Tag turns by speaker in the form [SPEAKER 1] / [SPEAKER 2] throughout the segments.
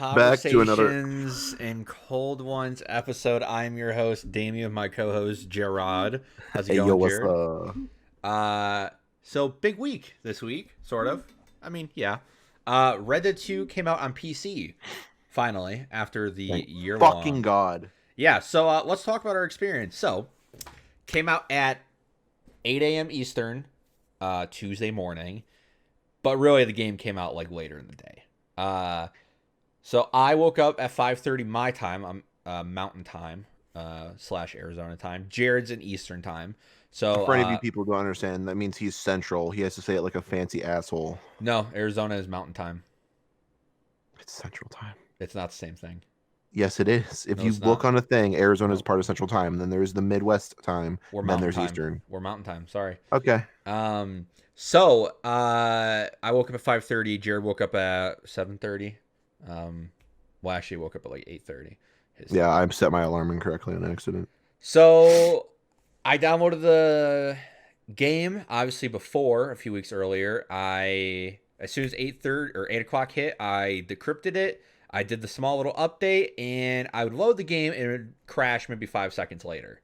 [SPEAKER 1] Back to another.
[SPEAKER 2] Conversations and Cold Ones episode. I'm your host, Damien, my co-host, Gerard. How's it
[SPEAKER 1] Hey, yo,
[SPEAKER 2] going,
[SPEAKER 1] what's
[SPEAKER 2] Jared? Uh, so big week this week, sort of. I mean, yeah. Red Dead 2 came out on PC, finally, after the
[SPEAKER 1] Thank fucking
[SPEAKER 2] year-long.
[SPEAKER 1] God.
[SPEAKER 2] Yeah, so let's talk about our experience. So, came out at 8 a.m. Eastern, Tuesday morning, but really the game came out, like, later in the day. So I woke up at 5:30 my time. I'm Mountain time slash Arizona time. Jared's in Eastern time. So
[SPEAKER 1] For any of you people who don't understand, that means he's central. He has to say it like a fancy asshole.
[SPEAKER 2] no, Arizona is Mountain time.
[SPEAKER 1] It's Central Time.
[SPEAKER 2] It's not the same thing.
[SPEAKER 1] Yes, it is. If
[SPEAKER 2] No,
[SPEAKER 1] you
[SPEAKER 2] it's
[SPEAKER 1] look
[SPEAKER 2] not.
[SPEAKER 1] on a thing, Arizona is
[SPEAKER 2] Nope.
[SPEAKER 1] part of Central Time. Then there's the Midwest time.
[SPEAKER 2] We're
[SPEAKER 1] Then
[SPEAKER 2] Mountain
[SPEAKER 1] there's
[SPEAKER 2] time.
[SPEAKER 1] Eastern.
[SPEAKER 2] We're Mountain time. Sorry.
[SPEAKER 1] Okay.
[SPEAKER 2] So I woke up at 5:30. Jared woke up at 7:30. Well, actually, woke up at like 8:30.
[SPEAKER 1] Yeah, I set my alarm incorrectly on accident.
[SPEAKER 2] So I downloaded the game obviously before a few weeks earlier. I as soon as 8:30 or 8 o'clock hit, I decrypted it. I did the small little update, and I would load the game and it would crash maybe 5 seconds later.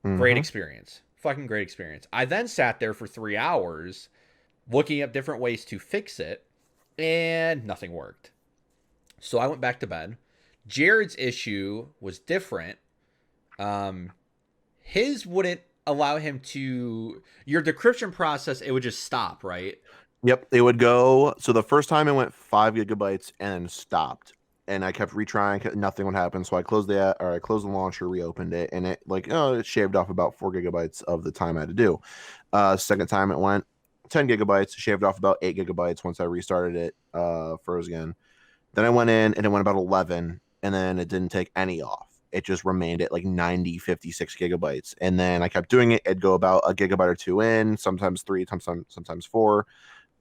[SPEAKER 2] Great
[SPEAKER 1] Mm-hmm.
[SPEAKER 2] experience, fucking great experience. I then sat there for 3 hours looking up different ways to fix it, and nothing worked. So I went back to bed. Jared's issue was different. Um, his wouldn't allow him to your decryption process. It would just stop, right?
[SPEAKER 1] Yep, it would go. So the first time it went 5 GB and then stopped, and I kept retrying. Nothing would happen. So I closed I closed the launcher, reopened it, and it shaved off about 4 GB of the time I had to do. Second time it went 10 GB, shaved off about 8 GB. Once I restarted it, froze again. Then I went in and it went about 11, and then it didn't take any off. It just remained at like 90, 56 GB. And then I kept doing it. It'd go about a gigabyte or two in, sometimes three, sometimes four.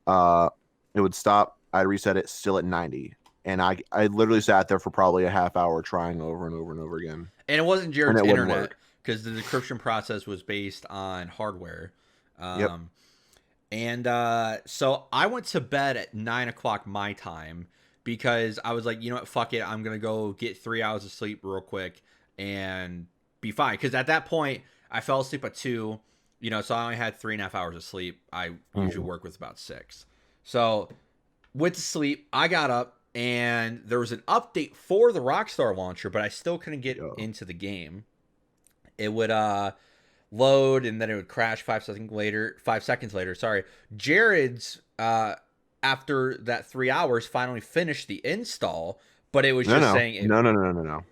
[SPEAKER 1] It would stop. I'd reset it, still at 90. And I literally sat there for probably a half hour trying over and over and over again.
[SPEAKER 2] And it wasn't
[SPEAKER 1] And
[SPEAKER 2] Jared's
[SPEAKER 1] it wouldn't
[SPEAKER 2] internet
[SPEAKER 1] work.
[SPEAKER 2] because the decryption process was based on hardware.
[SPEAKER 1] Yep.
[SPEAKER 2] So I went to bed at 9 o'clock my time because I was like, you know what, fuck it. I'm going to go get 3 hours of sleep real quick and be fine. Because at that point, I fell asleep at 2, so I only had 3.5 hours of sleep. I usually work with about 6. So went to sleep. I got up and there was an update for the Rockstar launcher, but I still couldn't get into the game. It would load and then it would crash 5 seconds later. Sorry. Jared's after that 3 hours finally finished the install, but it was saying
[SPEAKER 1] No.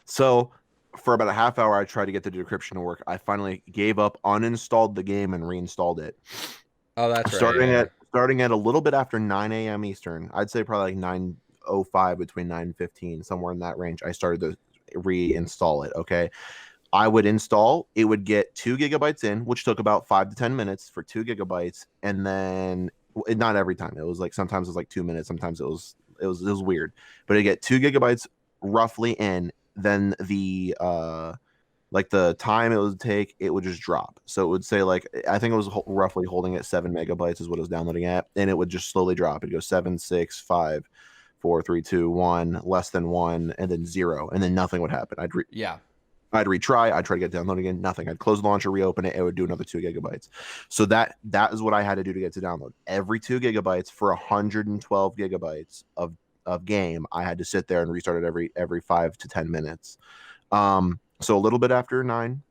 [SPEAKER 1] So for about a half hour, I tried to get the decryption to work. I finally gave up, uninstalled the game, and reinstalled it.
[SPEAKER 2] Oh, that's right.
[SPEAKER 1] Starting at a little bit after 9 a.m. Eastern. I'd say probably like 9:05, between 9:15, somewhere in that range. I started to reinstall it. Okay. I would install, it would get 2 GB in, which took about 5 to 10 minutes for 2 GB. And then not every time. It was like, sometimes it was like 2 minutes. Sometimes it was weird, but it'd get 2 GB roughly in. Then the time it would take, it would just drop. So it would say, like, I think it was roughly holding at 7 MB is what it was downloading at. And it would just slowly drop. It'd go 7, 6, 5, 4, 3, 2, 1, less than 1, and then 0. And then nothing would happen. I'd retry. I'd try to get download again. Nothing. I'd close the launcher, reopen it. It would do another 2 GB. So that is what I had to do to get to download. Every 2 GB for 112 GB of game, I had to sit there and restart it every 5 to 10 minutes. So a little bit after 9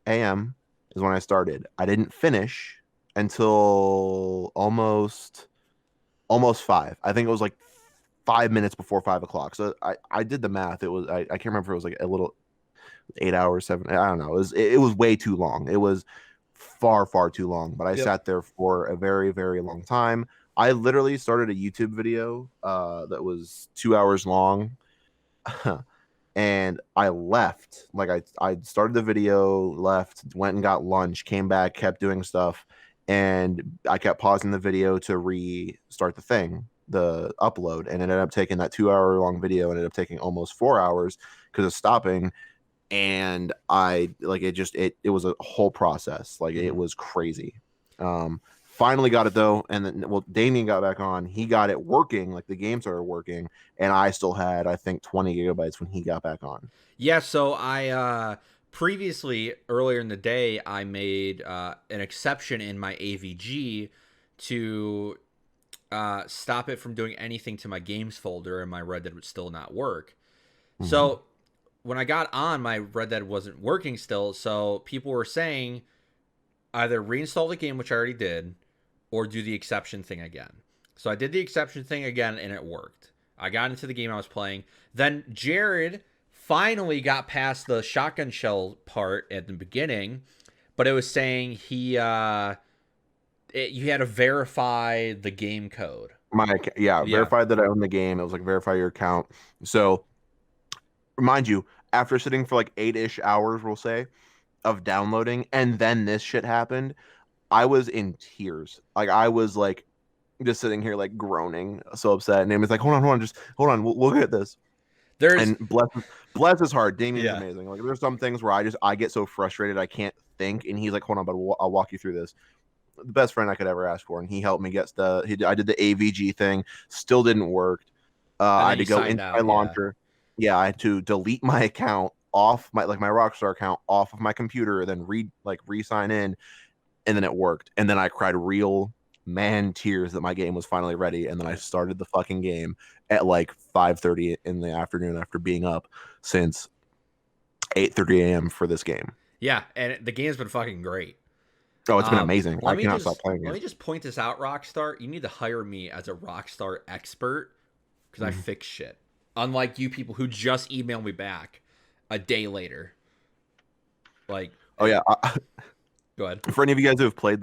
[SPEAKER 1] a.m. is when I started. I didn't finish until almost 5. I think it was like 5 minutes before 5 o'clock. So I did the math. It was I can't remember if it was like a little 8 hours, 7. I don't know. It was way too long. It was far too long. But I sat there for a very, very long time. I literally started a YouTube video that was 2 hours long. And I left. Like I started the video, left, went and got lunch, came back, kept doing stuff, and I kept pausing the video to restart the upload, and it ended up taking that 2 hour long video, ended up taking almost 4 hours because of stopping. And it was a whole process. Like, it was crazy. Finally got it though, and then well, Damien got back on. He got it working, like the game started working, and I still had I think 20 gigabytes when he got back on.
[SPEAKER 2] Yeah, so I previously earlier in the day I made an exception in my AVG to stop it from doing anything to my games folder, and my Red Dead would still not work.
[SPEAKER 1] Mm-hmm.
[SPEAKER 2] So when I got on, my Red Dead wasn't working still. So people were saying either reinstall the game, which I already did, or do the exception thing again. So I did the exception thing again, and it worked. I got into the game I was playing. Then Jared finally got past the shotgun shell part at the beginning, but it was saying you had to verify the game code.
[SPEAKER 1] Yeah,
[SPEAKER 2] Yeah.
[SPEAKER 1] verified that I own the game. It was like verify your account. So mind you, after sitting for like 8-ish hours, we'll say, of downloading, and then this shit happened, I was in tears. Like I was like just sitting here like groaning, so upset. And Damon's like, hold on, just hold on, we'll get this.
[SPEAKER 2] There's
[SPEAKER 1] And bless his heart, Damien's
[SPEAKER 2] yeah.
[SPEAKER 1] amazing. Like there's some things where I get so frustrated I can't think, and he's like, hold on, but I'll walk you through this. The best friend I could ever ask for, and he helped me get I did the AVG thing, still didn't work.
[SPEAKER 2] And
[SPEAKER 1] I
[SPEAKER 2] then
[SPEAKER 1] had
[SPEAKER 2] you
[SPEAKER 1] to go
[SPEAKER 2] signed
[SPEAKER 1] into my
[SPEAKER 2] out, yeah.
[SPEAKER 1] launcher. Yeah, I had to delete my account off my Rockstar account off of my computer, then re-sign in, and then it worked. And then I cried real man tears that my game was finally ready. And then I started the fucking game at like 5:30 in the afternoon after being up since 8:30 a.m. for this game.
[SPEAKER 2] Yeah, and the game's been fucking great.
[SPEAKER 1] Oh, it's been amazing.
[SPEAKER 2] Let
[SPEAKER 1] I
[SPEAKER 2] me
[SPEAKER 1] cannot stop
[SPEAKER 2] just
[SPEAKER 1] playing
[SPEAKER 2] let
[SPEAKER 1] it.
[SPEAKER 2] me just point this out, Rockstar. You need to hire me as a Rockstar expert because I
[SPEAKER 1] Mhm.
[SPEAKER 2] fix shit. Unlike you people who just email me back a day later. Like,
[SPEAKER 1] Oh yeah,
[SPEAKER 2] go ahead.
[SPEAKER 1] for any of you guys who have played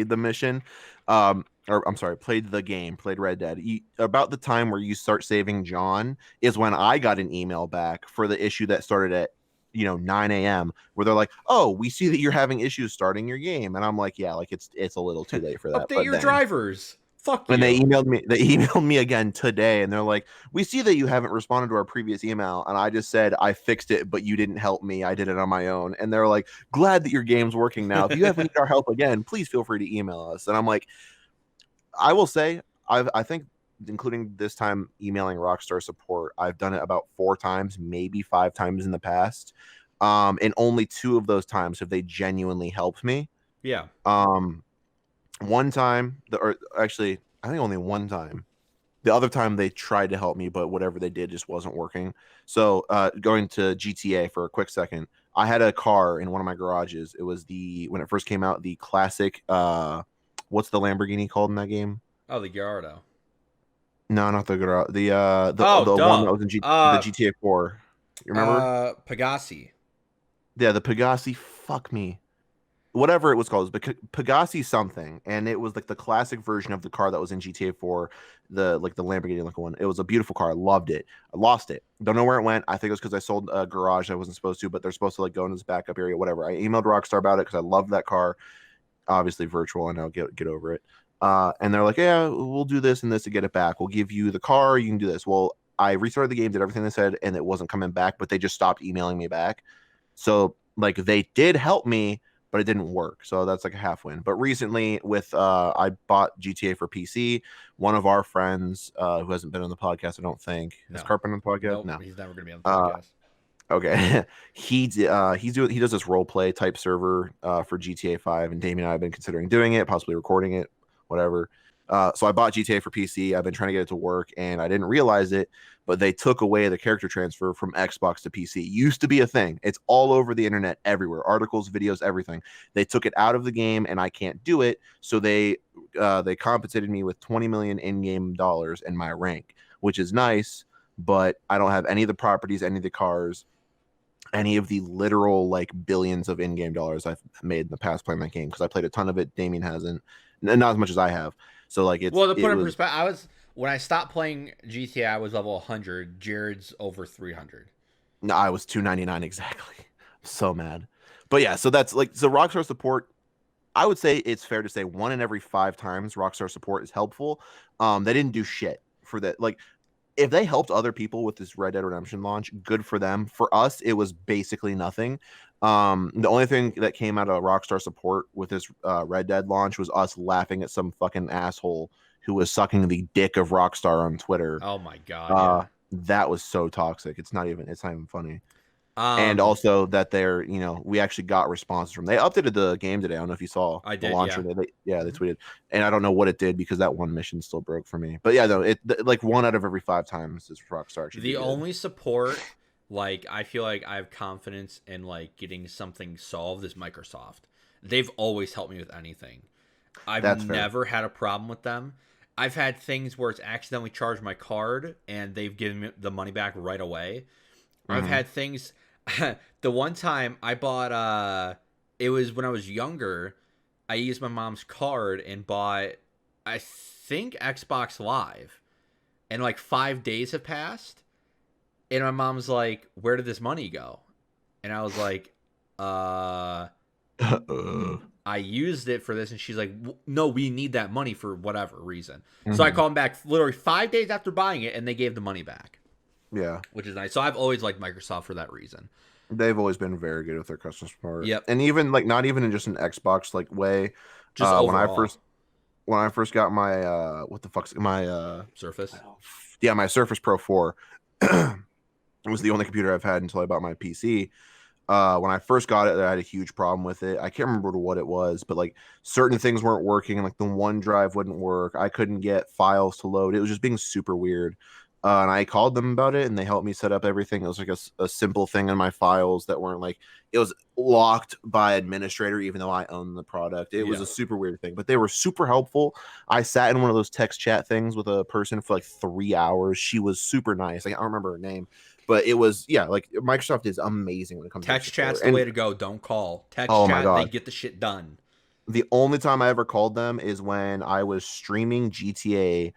[SPEAKER 1] the mission, or I'm sorry, played the game, played Red Dead, about the time where you start saving John is when I got an email back for the issue that started at 9 a.m. where they're like, "Oh, we see that you're having issues starting your game," and I'm like, "Yeah, like it's a little too late for that."
[SPEAKER 2] Update
[SPEAKER 1] But
[SPEAKER 2] your
[SPEAKER 1] then
[SPEAKER 2] drivers. Fuck
[SPEAKER 1] and
[SPEAKER 2] you.
[SPEAKER 1] they emailed me again today, and they're like, "We see that you haven't responded to our previous email," and I just said I fixed it, but you didn't help me. I did it on my own, and they're like, "Glad that your game's working now. If you ever need our help again, please feel free to email us." And I'm like, I will say, I think including this time emailing Rockstar support, I've done it about 4 times, maybe 5 times in the past, and only 2 of those times have they genuinely helped me.
[SPEAKER 2] Yeah.
[SPEAKER 1] Um, one time, or actually, I think only one time. The other time they tried to help me, but whatever they did just wasn't working. So going to GTA for a quick second, I had a car in one of my garages. It was when it first came out, the classic. What's the Lamborghini called in that game?
[SPEAKER 2] Oh, the Gallardo.
[SPEAKER 1] No, not the garage.
[SPEAKER 2] Oh,
[SPEAKER 1] The one
[SPEAKER 2] duh.
[SPEAKER 1] that was in the GTA 4. You remember?
[SPEAKER 2] Pegasi.
[SPEAKER 1] Yeah, the Pegasi. Fuck me. Whatever it was called, it was Pegasi something, and it was like the classic version of the car that was in GTA 4, the Lamborghini looking one. It was a beautiful car. I loved it. I lost it. Don't know where it went. I think it was because I sold a garage I wasn't supposed to, but they're supposed to like go in this backup area, whatever. I emailed Rockstar about it because I loved that car. Obviously virtual, I know, get over it. And they're like, yeah, we'll do this and this to get it back. We'll give you the car. You can do this. Well, I restarted the game, did everything they said, and it wasn't coming back, but they just stopped emailing me back. So like they did help me, but it didn't work. So that's like a half win. But recently with I bought GTA for PC. One of our friends who hasn't been on the podcast, I don't think. Has
[SPEAKER 2] No.
[SPEAKER 1] Carpenter on the podcast?
[SPEAKER 2] Nope.
[SPEAKER 1] No.
[SPEAKER 2] He's never gonna be on the
[SPEAKER 1] Uh
[SPEAKER 2] podcast.
[SPEAKER 1] okay. He does this role play type server for GTA 5, and Damien and I have been considering doing it, possibly recording it, whatever. So I bought GTA for PC. I've been trying to get it to work, and I didn't realize it, but they took away the character transfer from Xbox to PC. It used to be a thing. It's all over the internet, everywhere, articles, videos, everything. They took it out of the game, and I can't do it. So they compensated me with 20 million in-game dollars in my rank, which is nice. But I don't have any of the properties, any of the cars, any of the literal like billions of in-game dollars I've made in the past playing that game because I played a ton of it. Damien hasn't, not as much as I have. So like
[SPEAKER 2] Well, to put
[SPEAKER 1] it
[SPEAKER 2] in
[SPEAKER 1] was
[SPEAKER 2] perspective, when I stopped playing GTA, I was level 100. Jared's over 300.
[SPEAKER 1] no, I was 299 exactly. I'm so mad. But yeah, so that's like so Rockstar support. I would say it's fair to say 1 in every 5 times Rockstar support is helpful. They didn't do shit for that. Like if they helped other people with this Red Dead Redemption launch, good for them. For us, it was basically nothing. The only thing that came out of Rockstar support with this Red Dead launch was us laughing at some fucking asshole who was sucking the dick of Rockstar on Twitter.
[SPEAKER 2] Oh my god, yeah.
[SPEAKER 1] That was so toxic. It's not even funny. And
[SPEAKER 2] Um,
[SPEAKER 1] also that we actually got responses from. They updated the game today. I don't know if you saw
[SPEAKER 2] I
[SPEAKER 1] the
[SPEAKER 2] did,
[SPEAKER 1] launcher.
[SPEAKER 2] yeah.
[SPEAKER 1] They tweeted, and I don't know what it did because that one mission still broke for me. But yeah, no, like 1 out of every 5 times is Rockstar actually do
[SPEAKER 2] The
[SPEAKER 1] good.
[SPEAKER 2] only support, like, I feel like I have confidence in, like, getting something solved is Microsoft. They've always helped me with anything. I've
[SPEAKER 1] That's fair.
[SPEAKER 2] never had a problem with them. I've had things where it's accidentally charged my card and they've given me the money back right away. I've
[SPEAKER 1] Hmm.
[SPEAKER 2] had things. The one time I bought, it was when I was younger. I used my mom's card and bought, I think, Xbox Live. And like 5 days have passed. And my mom's like, "Where did this money go?" And I was like, uh, I used it for this. And she's like, "No, we need that money for whatever reason." So I
[SPEAKER 1] Hmm.
[SPEAKER 2] called them back literally 5 days after buying it, and they gave the money back,
[SPEAKER 1] Yeah,
[SPEAKER 2] which is nice. So I've always liked Microsoft for that reason.
[SPEAKER 1] they've always been very good with their customer support,
[SPEAKER 2] Yep.
[SPEAKER 1] and even like not even in just an Xbox like way.
[SPEAKER 2] Just
[SPEAKER 1] When I
[SPEAKER 2] overall,
[SPEAKER 1] first got my what the fuck's my
[SPEAKER 2] Surface.
[SPEAKER 1] yeah, my Surface Pro 4. It was the only computer I've had until I bought my PC. When I first got it, I had a huge problem with it. I can't remember what it was, but like certain things weren't working, and like the OneDrive wouldn't work. I couldn't get files to load. It was just being super weird. And I called them about it, and they helped me set up everything. It was like a simple thing in my files that weren't like it was locked by administrator, even though I own the product. It was
[SPEAKER 2] Yeah.
[SPEAKER 1] a super weird thing, but they were super helpful. I sat in one of those text chat things with a person for like 3 hours. She was super nice. Like, I don't remember her name, but it was, yeah, like Microsoft is amazing when it comes to their
[SPEAKER 2] Text chat's
[SPEAKER 1] support.
[SPEAKER 2] the way
[SPEAKER 1] And
[SPEAKER 2] to go. Don't call. Text
[SPEAKER 1] oh my
[SPEAKER 2] chat, they
[SPEAKER 1] god,
[SPEAKER 2] get the shit done.
[SPEAKER 1] the only time I ever called them is when I was streaming GTA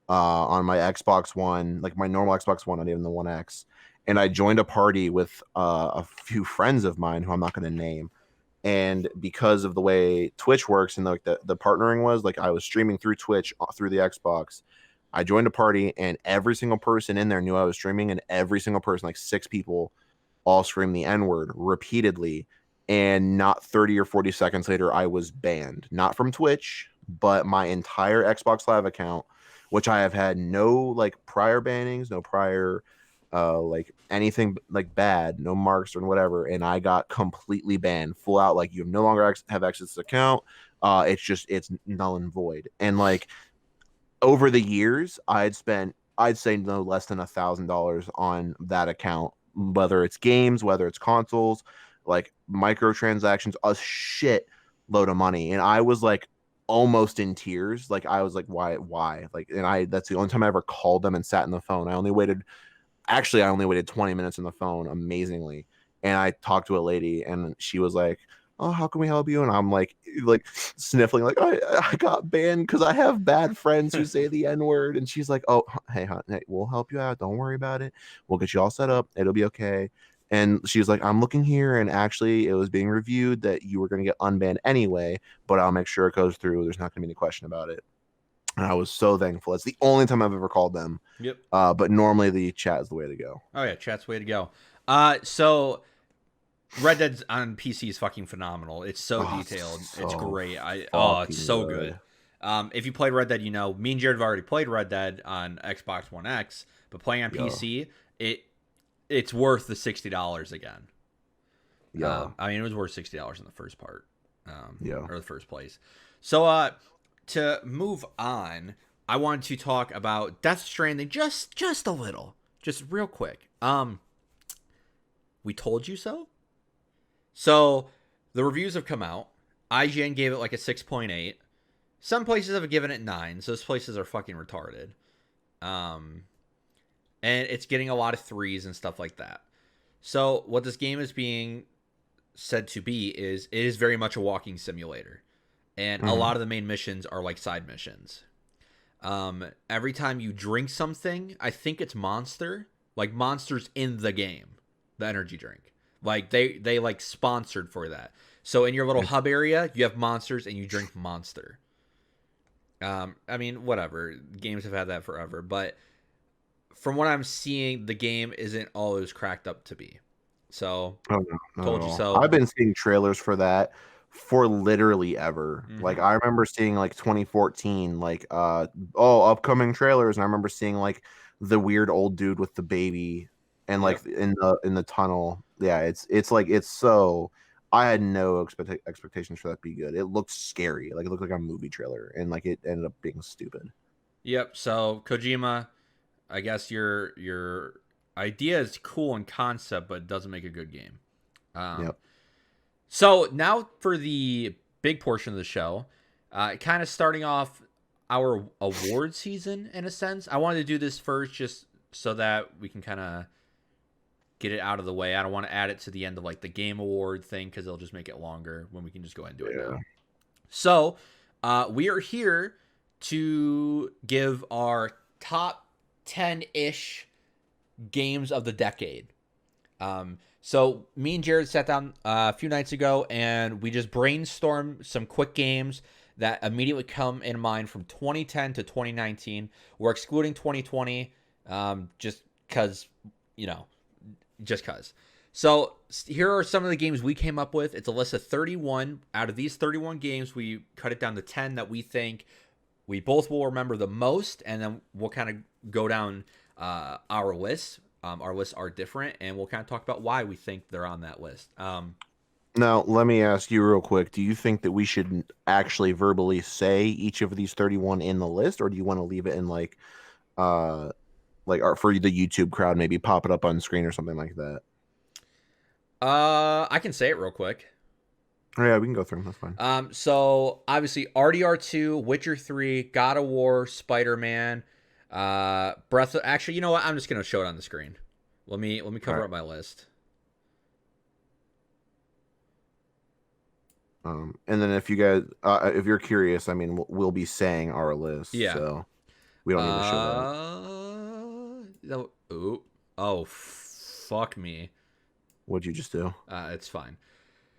[SPEAKER 1] on my Xbox One, like my normal Xbox One, not even the One X, and I joined a party with a few friends of mine who I'm not going to name. And because of the way Twitch works and like the partnering was, like I was streaming through Twitch through the Xbox. I joined a party and every single person in there knew I was streaming, and every single person, like 6 people, all screamed the N word repeatedly. And not 30 or 40 seconds later, I was banned, not from Twitch, but my entire Xbox Live account, which I have had no like prior bannings, no prior like anything like bad, no marks or whatever, and I got completely banned, full out. Like, you have no longer have access to the account. It's null and void. And like over the years, I'd say no less than $1,000 on that account, whether it's games, whether it's consoles, like microtransactions, a shit load of money. And I was like almost in tears. Like, I was like, why? Like, and that's the only time I ever called them and sat in the phone. I only waited 20 minutes on the phone, amazingly. And I talked to a lady, and she was like, "Oh, how can we help you?" And I'm like sniffling, like, I got banned because I have bad friends who say the N word. And she's like, "Oh, hey, hon, hey, we'll help you out. Don't worry about it. We'll get you all set up. It'll be okay." And she's like, "I'm looking here, and actually, it was being reviewed that you were going to get unbanned anyway, but I'll make sure it goes through. There's not going to be any question about it." And I was so thankful. It's the only time I've ever called them.
[SPEAKER 2] Yep.
[SPEAKER 1] But normally the chat is the way to go.
[SPEAKER 2] Oh yeah, chat's way to go. So Red Dead on PC is fucking phenomenal. It's so
[SPEAKER 1] Oh,
[SPEAKER 2] detailed. It's
[SPEAKER 1] so
[SPEAKER 2] great. It's
[SPEAKER 1] fucking
[SPEAKER 2] so good.
[SPEAKER 1] good.
[SPEAKER 2] If you played Red Dead, you know me and Jared have already played Red Dead on Xbox One X, but playing on
[SPEAKER 1] Yeah,
[SPEAKER 2] PC, it's worth the $60 again.
[SPEAKER 1] yeah,
[SPEAKER 2] I mean, it was worth $60 in the first part,
[SPEAKER 1] yeah.
[SPEAKER 2] or the first place. So, to move on, I want to talk about Death Stranding just a little, just real quick. We told you so. So the reviews have come out. IGN gave it like a 6.8. Some places have given it 9. So those places are fucking retarded. And it's getting a lot of 3s and stuff like that. So what this game is being said to be is it is very much a walking simulator. And a
[SPEAKER 1] Mhm.
[SPEAKER 2] lot of the main missions are like side missions. Every time you drink something, I think it's Monster, like Monsters in the game, the energy drink. Like they like sponsored for that. So in your little hub area, you have Monsters and you drink Monster. I mean, whatever. Games have had that forever, but from what I'm seeing, the game isn't all it was cracked up to be. So,
[SPEAKER 1] Oh no, not at
[SPEAKER 2] told you
[SPEAKER 1] all.
[SPEAKER 2] so.
[SPEAKER 1] I've been seeing trailers for that for literally ever. Like
[SPEAKER 2] Mm-hmm.
[SPEAKER 1] I remember seeing like 2014, like oh upcoming trailers, and I remember seeing like the weird old dude with the baby and
[SPEAKER 2] Yep.
[SPEAKER 1] like in the tunnel. Yeah, it's like it's so. I had no expectations for that to be good. It looked scary, like it looked like a movie trailer, and like it ended up being stupid.
[SPEAKER 2] Yep. So Kojima, I guess your idea is cool in concept, but it doesn't make a good game. Um,
[SPEAKER 1] Yep.
[SPEAKER 2] so now for the big portion of the show, kind of starting off our award season in a sense. I wanted to do this first just so that we can kind of get it out of the way. I don't want to add it to the end of like the game award thing because it'll just make it longer when we can just go ahead and do it
[SPEAKER 1] Yeah.
[SPEAKER 2] now. So we are here to give our top 10 ish games of the decade. So me and Jared sat down a few nights ago and we just brainstormed some quick games that immediately come in mind from 2010 to 2019. We're excluding 2020 just because, you know, just because. So here are some of the games we came up with. It's a list of 31. Out of these 31 games, we cut it down to 10 that we think we both will remember the most, and then we'll kind of go down our lists. Our lists are different, and we'll kind of talk about why we think they're on that list.
[SPEAKER 1] Now, let me ask you real quick. Do you think that we should actually verbally say each of these 31 in the list, or do you want to leave it in uh for the YouTube crowd, maybe pop it up on screen or something like that?
[SPEAKER 2] I can say it real quick.
[SPEAKER 1] Oh, yeah, we can go through them. That's fine.
[SPEAKER 2] So obviously RDR2, Witcher 3, God of War, Spider-Man, Breath of, actually, you know what? I'm just gonna show it on the screen. Let me
[SPEAKER 1] All
[SPEAKER 2] cover
[SPEAKER 1] right.
[SPEAKER 2] up my list.
[SPEAKER 1] And then if you guys, if you're curious, I mean, we'll be saying our list,
[SPEAKER 2] Yeah.
[SPEAKER 1] so we don't need to show that.
[SPEAKER 2] No, ooh, oh, fuck me.
[SPEAKER 1] What'd you just do?
[SPEAKER 2] It's fine.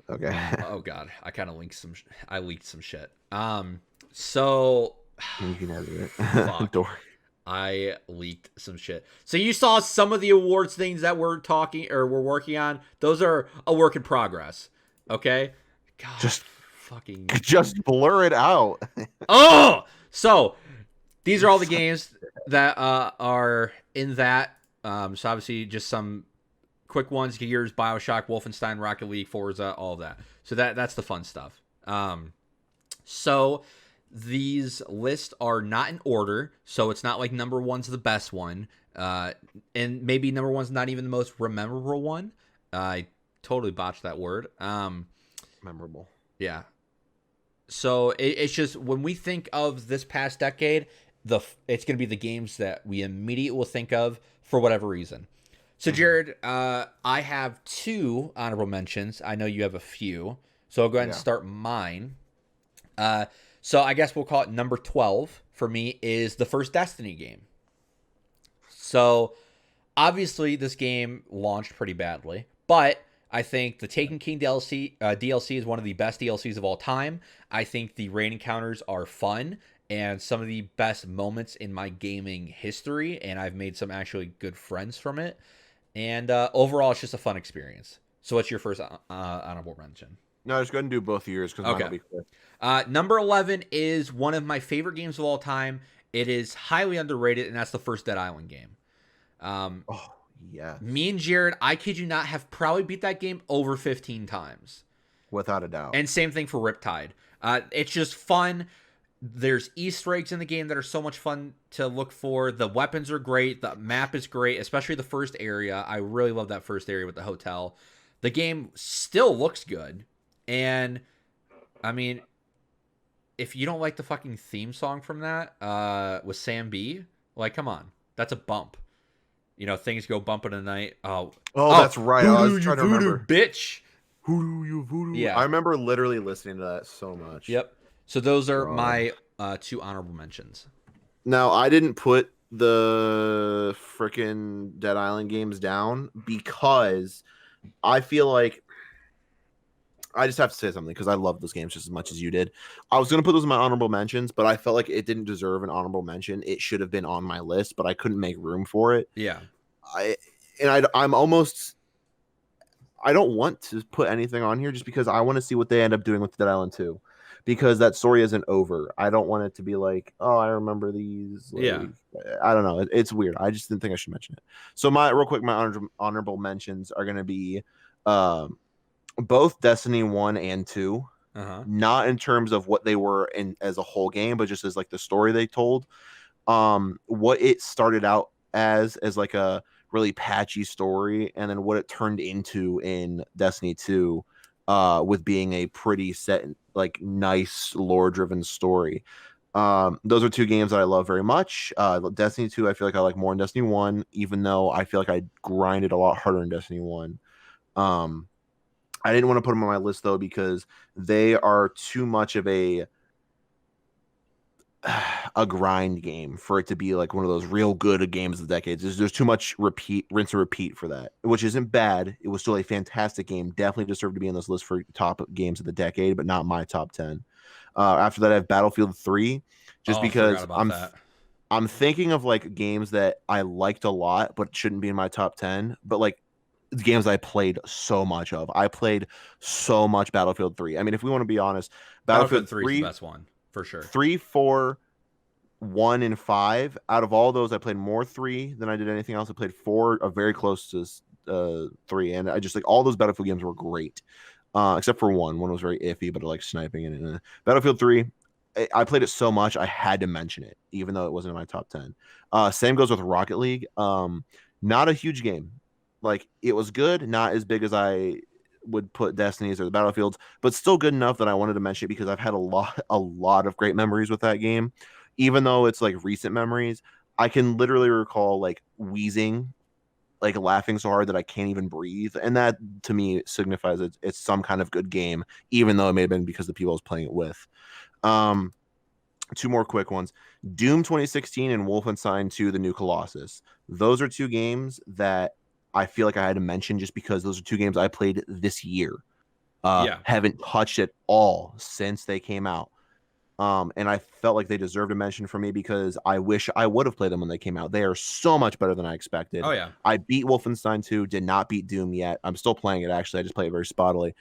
[SPEAKER 1] Okay.
[SPEAKER 2] Oh god, I kind of I leaked some shit. So
[SPEAKER 1] You can edit it.
[SPEAKER 2] fuck.
[SPEAKER 1] Don't
[SPEAKER 2] I leaked some shit. So you saw some of the awards things that we're talking or we're working on. Those are a work in progress. Okay? God,
[SPEAKER 1] just
[SPEAKER 2] fucking.
[SPEAKER 1] just blur it out.
[SPEAKER 2] Oh! So these are all the games that are in that. So obviously just some quick ones: Gears, Bioshock, Wolfenstein, Rocket League, Forza, all of that. So that's the fun stuff. So these lists are not in order, so it's not like number one's the best one, and maybe number one's not even the most memorable one. I totally botched that word.
[SPEAKER 1] Memorable.
[SPEAKER 2] Yeah. So it's just when we think of this past decade, it's going to be the games that we immediately will think of for whatever reason. So Jared, I have two honorable mentions. I know you have a few, so I'll go ahead and
[SPEAKER 1] Yeah.
[SPEAKER 2] start mine. So I guess we'll call it number 12 for me is the first Destiny game. So obviously this game launched pretty badly, but I think the Taken King DLC is one of the best DLCs of all time. I think the raid encounters are fun and some of the best moments in my gaming history, and I've made some actually good friends from it. And overall, it's just a fun experience. So what's your first honorable mention?
[SPEAKER 1] No, just go ahead and do both of yours because mine will
[SPEAKER 2] Okay.
[SPEAKER 1] be quick.
[SPEAKER 2] Number 11 is one of my favorite games of all time. It is highly underrated, and that's the first Dead Island game.
[SPEAKER 1] Oh, yes.
[SPEAKER 2] Me and Jared, I kid you not, have probably beat that game over 15 times.
[SPEAKER 1] Without a doubt.
[SPEAKER 2] And same thing for Riptide. It's just fun. There's Easter eggs in the game that are so much fun to look for. The weapons are great. The map is great, especially the first area. I really love that first area with the hotel. The game still looks good. And, I mean, if you don't like the fucking theme song from that with Sam B, like, come on. That's a bump. You know, things go bump in the night.
[SPEAKER 1] Oh, that's right. I was
[SPEAKER 2] Voodoo, you
[SPEAKER 1] trying to
[SPEAKER 2] voodoo
[SPEAKER 1] remember.
[SPEAKER 2] bitch.
[SPEAKER 1] Voodoo, you voodoo.
[SPEAKER 2] Yeah.
[SPEAKER 1] I remember literally listening to that so much.
[SPEAKER 2] Yep. So those are
[SPEAKER 1] God.
[SPEAKER 2] my two honorable mentions.
[SPEAKER 1] Now, I didn't put the freaking Dead Island games down because I feel like I just have to say something because I love those games just as much as you did. I was gonna put those in my honorable mentions, but I felt like it didn't deserve an honorable mention. It should have been on my list, but I couldn't make room for it.
[SPEAKER 2] Yeah.
[SPEAKER 1] I I'm almost I don't want to put anything on here just because I want to see what they end up doing with Dead Island 2. Because that story isn't over. I don't want it to be like, oh, I remember these.
[SPEAKER 2] Yeah.
[SPEAKER 1] Like, I don't know. It's weird. I just didn't think I should mention it. So my real quick, my honorable mentions are going to be um, both Destiny 1 and 2.
[SPEAKER 2] Uh-huh.
[SPEAKER 1] Not in terms of what they were in as a whole game, but just as like the story they told. What it started out as like a really patchy story, and then what it turned into in Destiny 2, with being a pretty set, like nice lore driven story. Those are two games that I love very much. Destiny 2, I feel like I like more in Destiny 1, even though I feel like I grinded a lot harder in Destiny 1. Um, I didn't want to put them on my list though because they are too much of a grind game for it to be like one of those real good games of the decades. There's too much rinse and repeat for that, which isn't bad. It was still a fantastic game. Definitely deserved to be on this list for top games of the decade, but not my top 10. After that, I have Battlefield 3, just
[SPEAKER 2] Oh, I forgot
[SPEAKER 1] because
[SPEAKER 2] about that.
[SPEAKER 1] I'm thinking of like games that I liked a lot, but shouldn't be in my top 10. But like games I played so much of. I played so much Battlefield 3. I mean, if we want to be honest,
[SPEAKER 2] Battlefield
[SPEAKER 1] Battlefield
[SPEAKER 2] 3 is the
[SPEAKER 1] 3,
[SPEAKER 2] best one, for sure.
[SPEAKER 1] 3, 4, 1, and 5. Out of all those, I played more 3 than I did anything else. I played 4, very close to 3, and I just like all those Battlefield games were great, except for 1. 1 was very iffy, but I like sniping and Battlefield 3. I played it so much I had to mention it, even though it wasn't in my top 10. Same goes with Rocket League. Not a huge game. Like it was good, not as big as I would put Destiny's or the Battlefields, but still good enough that I wanted to mention it because I've had a lot of great memories with that game. Even though it's like recent memories, I can literally recall like wheezing, like laughing so hard that I can't even breathe, and that to me signifies it's some kind of good game, even though it may have been because the people I was playing it with. Um, Two more quick ones: Doom 2016 and Wolfenstein 2: The New Colossus. Those are two games that I feel like I had to mention just because those are two games I played this year.
[SPEAKER 2] Yeah.
[SPEAKER 1] Haven't touched it all since they came out. And I felt like they deserved a mention for me because I wish I would have played them when they came out. They are so much better than I expected.
[SPEAKER 2] Oh, yeah.
[SPEAKER 1] I beat Wolfenstein 2, did not beat Doom yet. I'm still playing it actually. I just play it very spottily.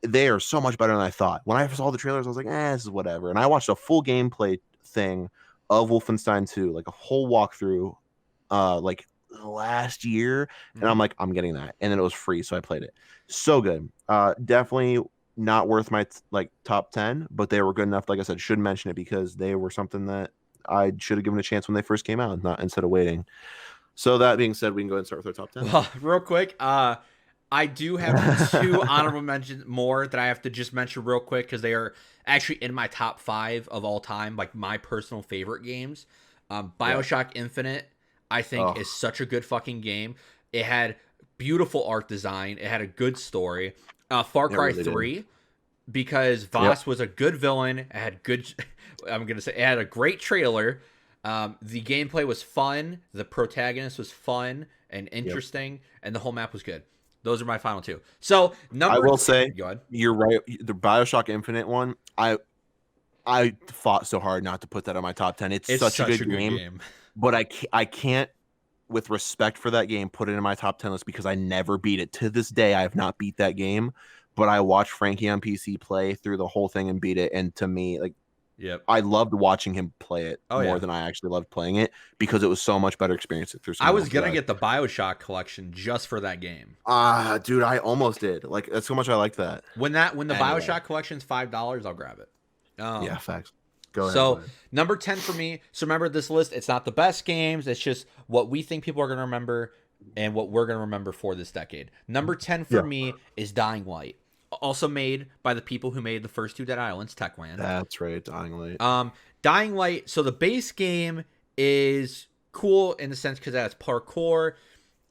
[SPEAKER 1] They are so much better than I thought. When I saw the trailers, I was like, this is whatever. And I watched a full gameplay thing of Wolfenstein 2, like a whole walkthrough, like last year, and I'm
[SPEAKER 2] Mm-hmm.
[SPEAKER 1] like, I'm getting that. And then it was free, so I played it. So good. Definitely not worth my like top 10, but they were good enough. Like I said, should mention it because they were something that I should have given a chance when they first came out, not instead of waiting. So that being said, we can go ahead and start with our top 10.
[SPEAKER 2] Well, real quick, I do have two honorable mentions more that I have to just mention real quick because they are actually in my top 5 of all time, like my personal favorite games.
[SPEAKER 1] Yeah.
[SPEAKER 2] BioShock Infinite, I think,
[SPEAKER 1] Oh,
[SPEAKER 2] is such a good fucking game. It had beautiful art design. It had a good story. Far
[SPEAKER 1] it
[SPEAKER 2] Cry
[SPEAKER 1] really did.
[SPEAKER 2] 3, because
[SPEAKER 1] Yep.
[SPEAKER 2] Voss was a good villain. It had good, I'm gonna say, it had a great trailer. The gameplay was fun. The protagonist was fun and
[SPEAKER 1] Yep.
[SPEAKER 2] interesting, and the whole map was good. Those are my final two. So
[SPEAKER 1] I
[SPEAKER 2] number,
[SPEAKER 1] will say
[SPEAKER 2] go ahead.
[SPEAKER 1] you're right. The BioShock Infinite one, I fought so hard not to put that on my top 10. It's
[SPEAKER 2] It's
[SPEAKER 1] such a
[SPEAKER 2] such a
[SPEAKER 1] good
[SPEAKER 2] good
[SPEAKER 1] game,
[SPEAKER 2] game.
[SPEAKER 1] but I can't, with respect for that game, put it in my top 10 list because I never beat it. To this day, I have not beat that game, but I watched Frankie on PC play through the whole thing and beat it. And to me, like,
[SPEAKER 2] Yep.
[SPEAKER 1] I loved watching him play it
[SPEAKER 2] Oh
[SPEAKER 1] more
[SPEAKER 2] yeah.
[SPEAKER 1] than I actually loved playing it because it was so much better experience through
[SPEAKER 2] I
[SPEAKER 1] someone
[SPEAKER 2] was
[SPEAKER 1] else's
[SPEAKER 2] gonna
[SPEAKER 1] eyes.
[SPEAKER 2] get the BioShock collection just for that game.
[SPEAKER 1] Dude, I almost did. Like, that's how much I liked that.
[SPEAKER 2] When the
[SPEAKER 1] Anyway,
[SPEAKER 2] BioShock collection's $5, I'll grab it.
[SPEAKER 1] yeah, facts. Go ahead. Go
[SPEAKER 2] So
[SPEAKER 1] ahead.
[SPEAKER 2] number 10 for me. So remember, this list, it's not the best games. It's just what we think people are going to remember and what we're going to remember for this decade. Number 10 for
[SPEAKER 1] Yeah,
[SPEAKER 2] me is Dying Light. Also made by the people who made the first two Dead Islands, Techland.
[SPEAKER 1] that's right. Dying Light.
[SPEAKER 2] Dying Light. So the base game is cool in the sense because it has parkour,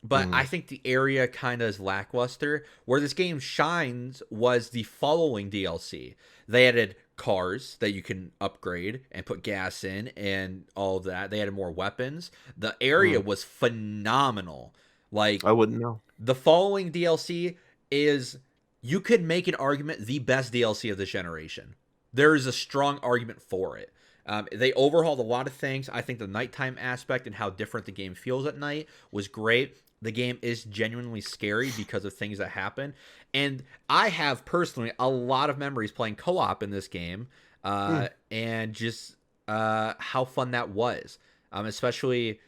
[SPEAKER 2] but I
[SPEAKER 1] Mm.
[SPEAKER 2] think the area kind of is lackluster. Where this game shines was the following DLC. They added cars that you can upgrade and put gas in and all of that. They added more weapons. The area
[SPEAKER 1] Mm.
[SPEAKER 2] was phenomenal. Like,
[SPEAKER 1] I wouldn't know.
[SPEAKER 2] the following DLC is you could make an argument the best DLC of this generation. There is a strong argument for it. They overhauled a lot of things. I think the nighttime aspect and how different the game feels at night was great. The game is genuinely scary because of things that happen. And I have personally a lot of memories playing co op in this game,
[SPEAKER 1] Hmm.
[SPEAKER 2] and just how fun that was. Especially,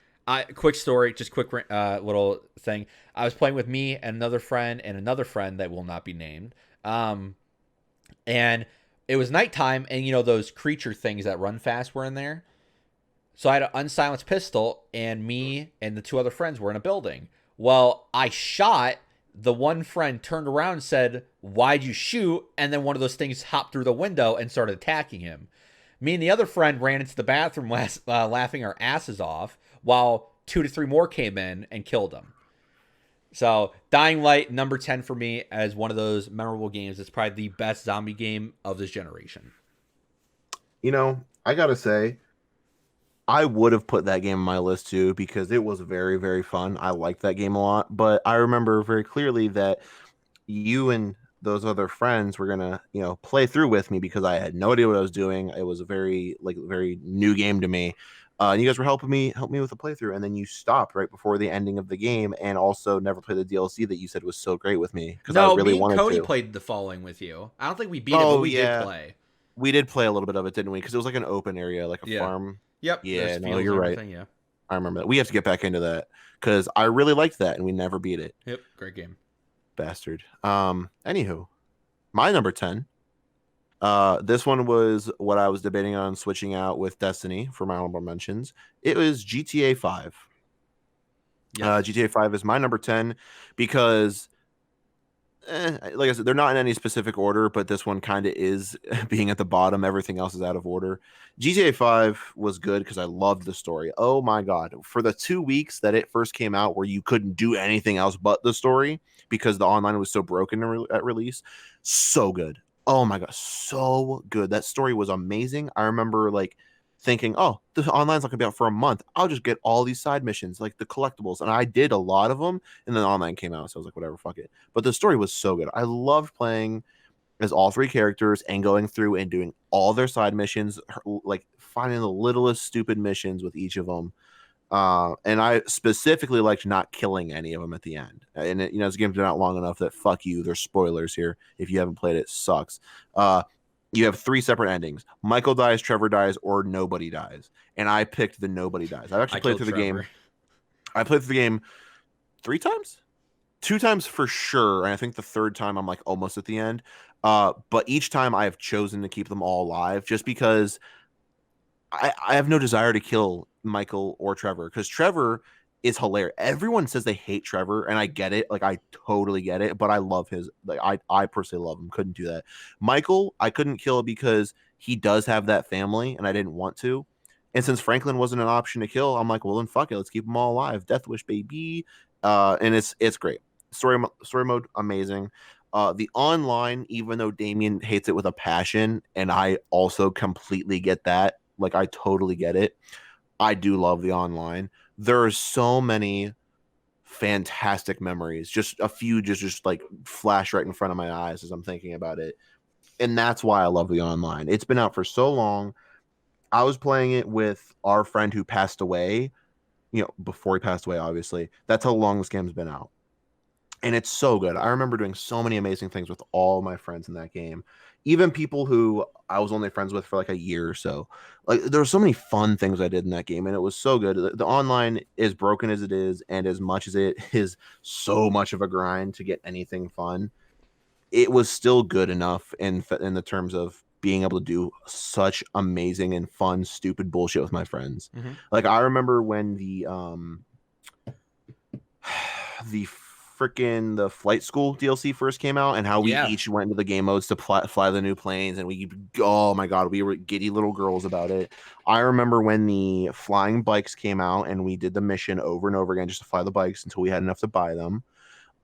[SPEAKER 2] quick story, just quick little thing. I was playing with me and another friend that will not be named. And it was nighttime, and those creature things that run fast were in there. So I had an unsilenced pistol, and me and the two other friends were in a building. Well, I shot. The one friend turned around and said, "Why'd you shoot?" And then one of those things hopped through the window and started attacking him. Me and the other friend ran into the bathroom laughing our asses off, while 2 to 3 more came in and killed him. So, Dying Light, number 10 for me as one of those memorable games. It's probably the best zombie game of this generation.
[SPEAKER 1] I gotta say, I would have put that game on my list too because it was very, very fun. I liked that game a lot, but I remember very clearly that you and those other friends were gonna, play through with me because I had no idea what I was doing. It was a very new game to me. And you guys were help me with the playthrough, and then you stopped right before the ending of the game, and also never played the DLC that you said was so great with me because I
[SPEAKER 2] No,
[SPEAKER 1] really
[SPEAKER 2] me and
[SPEAKER 1] wanted
[SPEAKER 2] Cody
[SPEAKER 1] to.
[SPEAKER 2] played the following with you. I don't think we beat it, but
[SPEAKER 1] Oh
[SPEAKER 2] we did
[SPEAKER 1] yeah,
[SPEAKER 2] play.
[SPEAKER 1] we did play a little bit of it, didn't we? Because it was like an open area, like a
[SPEAKER 2] Yeah.
[SPEAKER 1] farm.
[SPEAKER 2] Yep. There's
[SPEAKER 1] Yeah, no,
[SPEAKER 2] fields
[SPEAKER 1] you're
[SPEAKER 2] and
[SPEAKER 1] right.
[SPEAKER 2] everything. Yeah.
[SPEAKER 1] I remember that. We have to get back into that because I really liked that, and we never beat it.
[SPEAKER 2] Yep. Great game.
[SPEAKER 1] Bastard. Anywho, my number 10. This one was what I was debating on switching out with Destiny for my honorable mentions. It was GTA 5.
[SPEAKER 2] Yep.
[SPEAKER 1] GTA 5 is my number 10 because, like I said, they're not in any specific order, but this one kind of is being at the bottom. Everything else is out of order. GTA 5 was good because I loved the story. Oh my God. For the 2 weeks that it first came out, where you couldn't do anything else but the story because the online was so broken at release, so good. Oh my God. So good. That story was amazing. I remember like thinking, oh, the online's not gonna be out for a month. I'll just get all these side missions, like the collectibles. And I did a lot of them, and then online came out. So I was like, whatever, fuck it. But the story was so good. I loved playing as all three characters and going through and doing all their side missions, like finding the littlest stupid missions with each of them. And I specifically liked not killing any of them at the end. And this game's been out long enough that fuck you. There's spoilers here. If you haven't played it, sucks. You have 3 separate endings. Michael dies, Trevor dies, or nobody dies. And I picked the nobody dies. I've actually
[SPEAKER 2] I
[SPEAKER 1] played
[SPEAKER 2] killed
[SPEAKER 1] through the
[SPEAKER 2] Trevor.
[SPEAKER 1] game. I played through the game 3 times, 2 times for sure, and I think the third time I'm like almost at the end. But each time I have chosen to keep them all alive just because I have no desire to kill Michael or Trevor because Trevor is hilarious. Everyone says they hate Trevor, and I get it. Like I totally get it, but I love his. Like I personally love him. Couldn't do that. Michael, I couldn't kill because he does have that family, and I didn't want to. And since Franklin wasn't an option to kill, I'm like, well then fuck it, let's keep them all alive. Death Wish, baby. And it's great. Story mode amazing. The online, even though Damien hates it with a passion, and I also completely get that, like I totally get it. I do love the online. There are so many fantastic memories. Just a few just like flash right in front of my eyes as I'm thinking about it. And that's why I love the online. It's been out for so long. I was playing it with our friend who passed away, before he passed away, obviously. That's how long this game's been out. And it's so good. I remember doing so many amazing things with all my friends in that game, even people who I was only friends with for like a year or so. Like there were so many fun things I did in that game, and it was so good. The online, as broken as it is, and as much as it is so much of a grind to get anything fun, it was still good enough in the terms of being able to do such amazing and fun, stupid bullshit with my friends.
[SPEAKER 2] Mm-hmm.
[SPEAKER 1] Like I remember when the freaking the flight school DLC first came out, and how we
[SPEAKER 2] Yeah.
[SPEAKER 1] each went into the game modes to fly the new planes, and oh my God, we were giddy little girls about it. I remember when the flying bikes came out, and we did the mission over and over again just to fly the bikes until we had enough to buy them.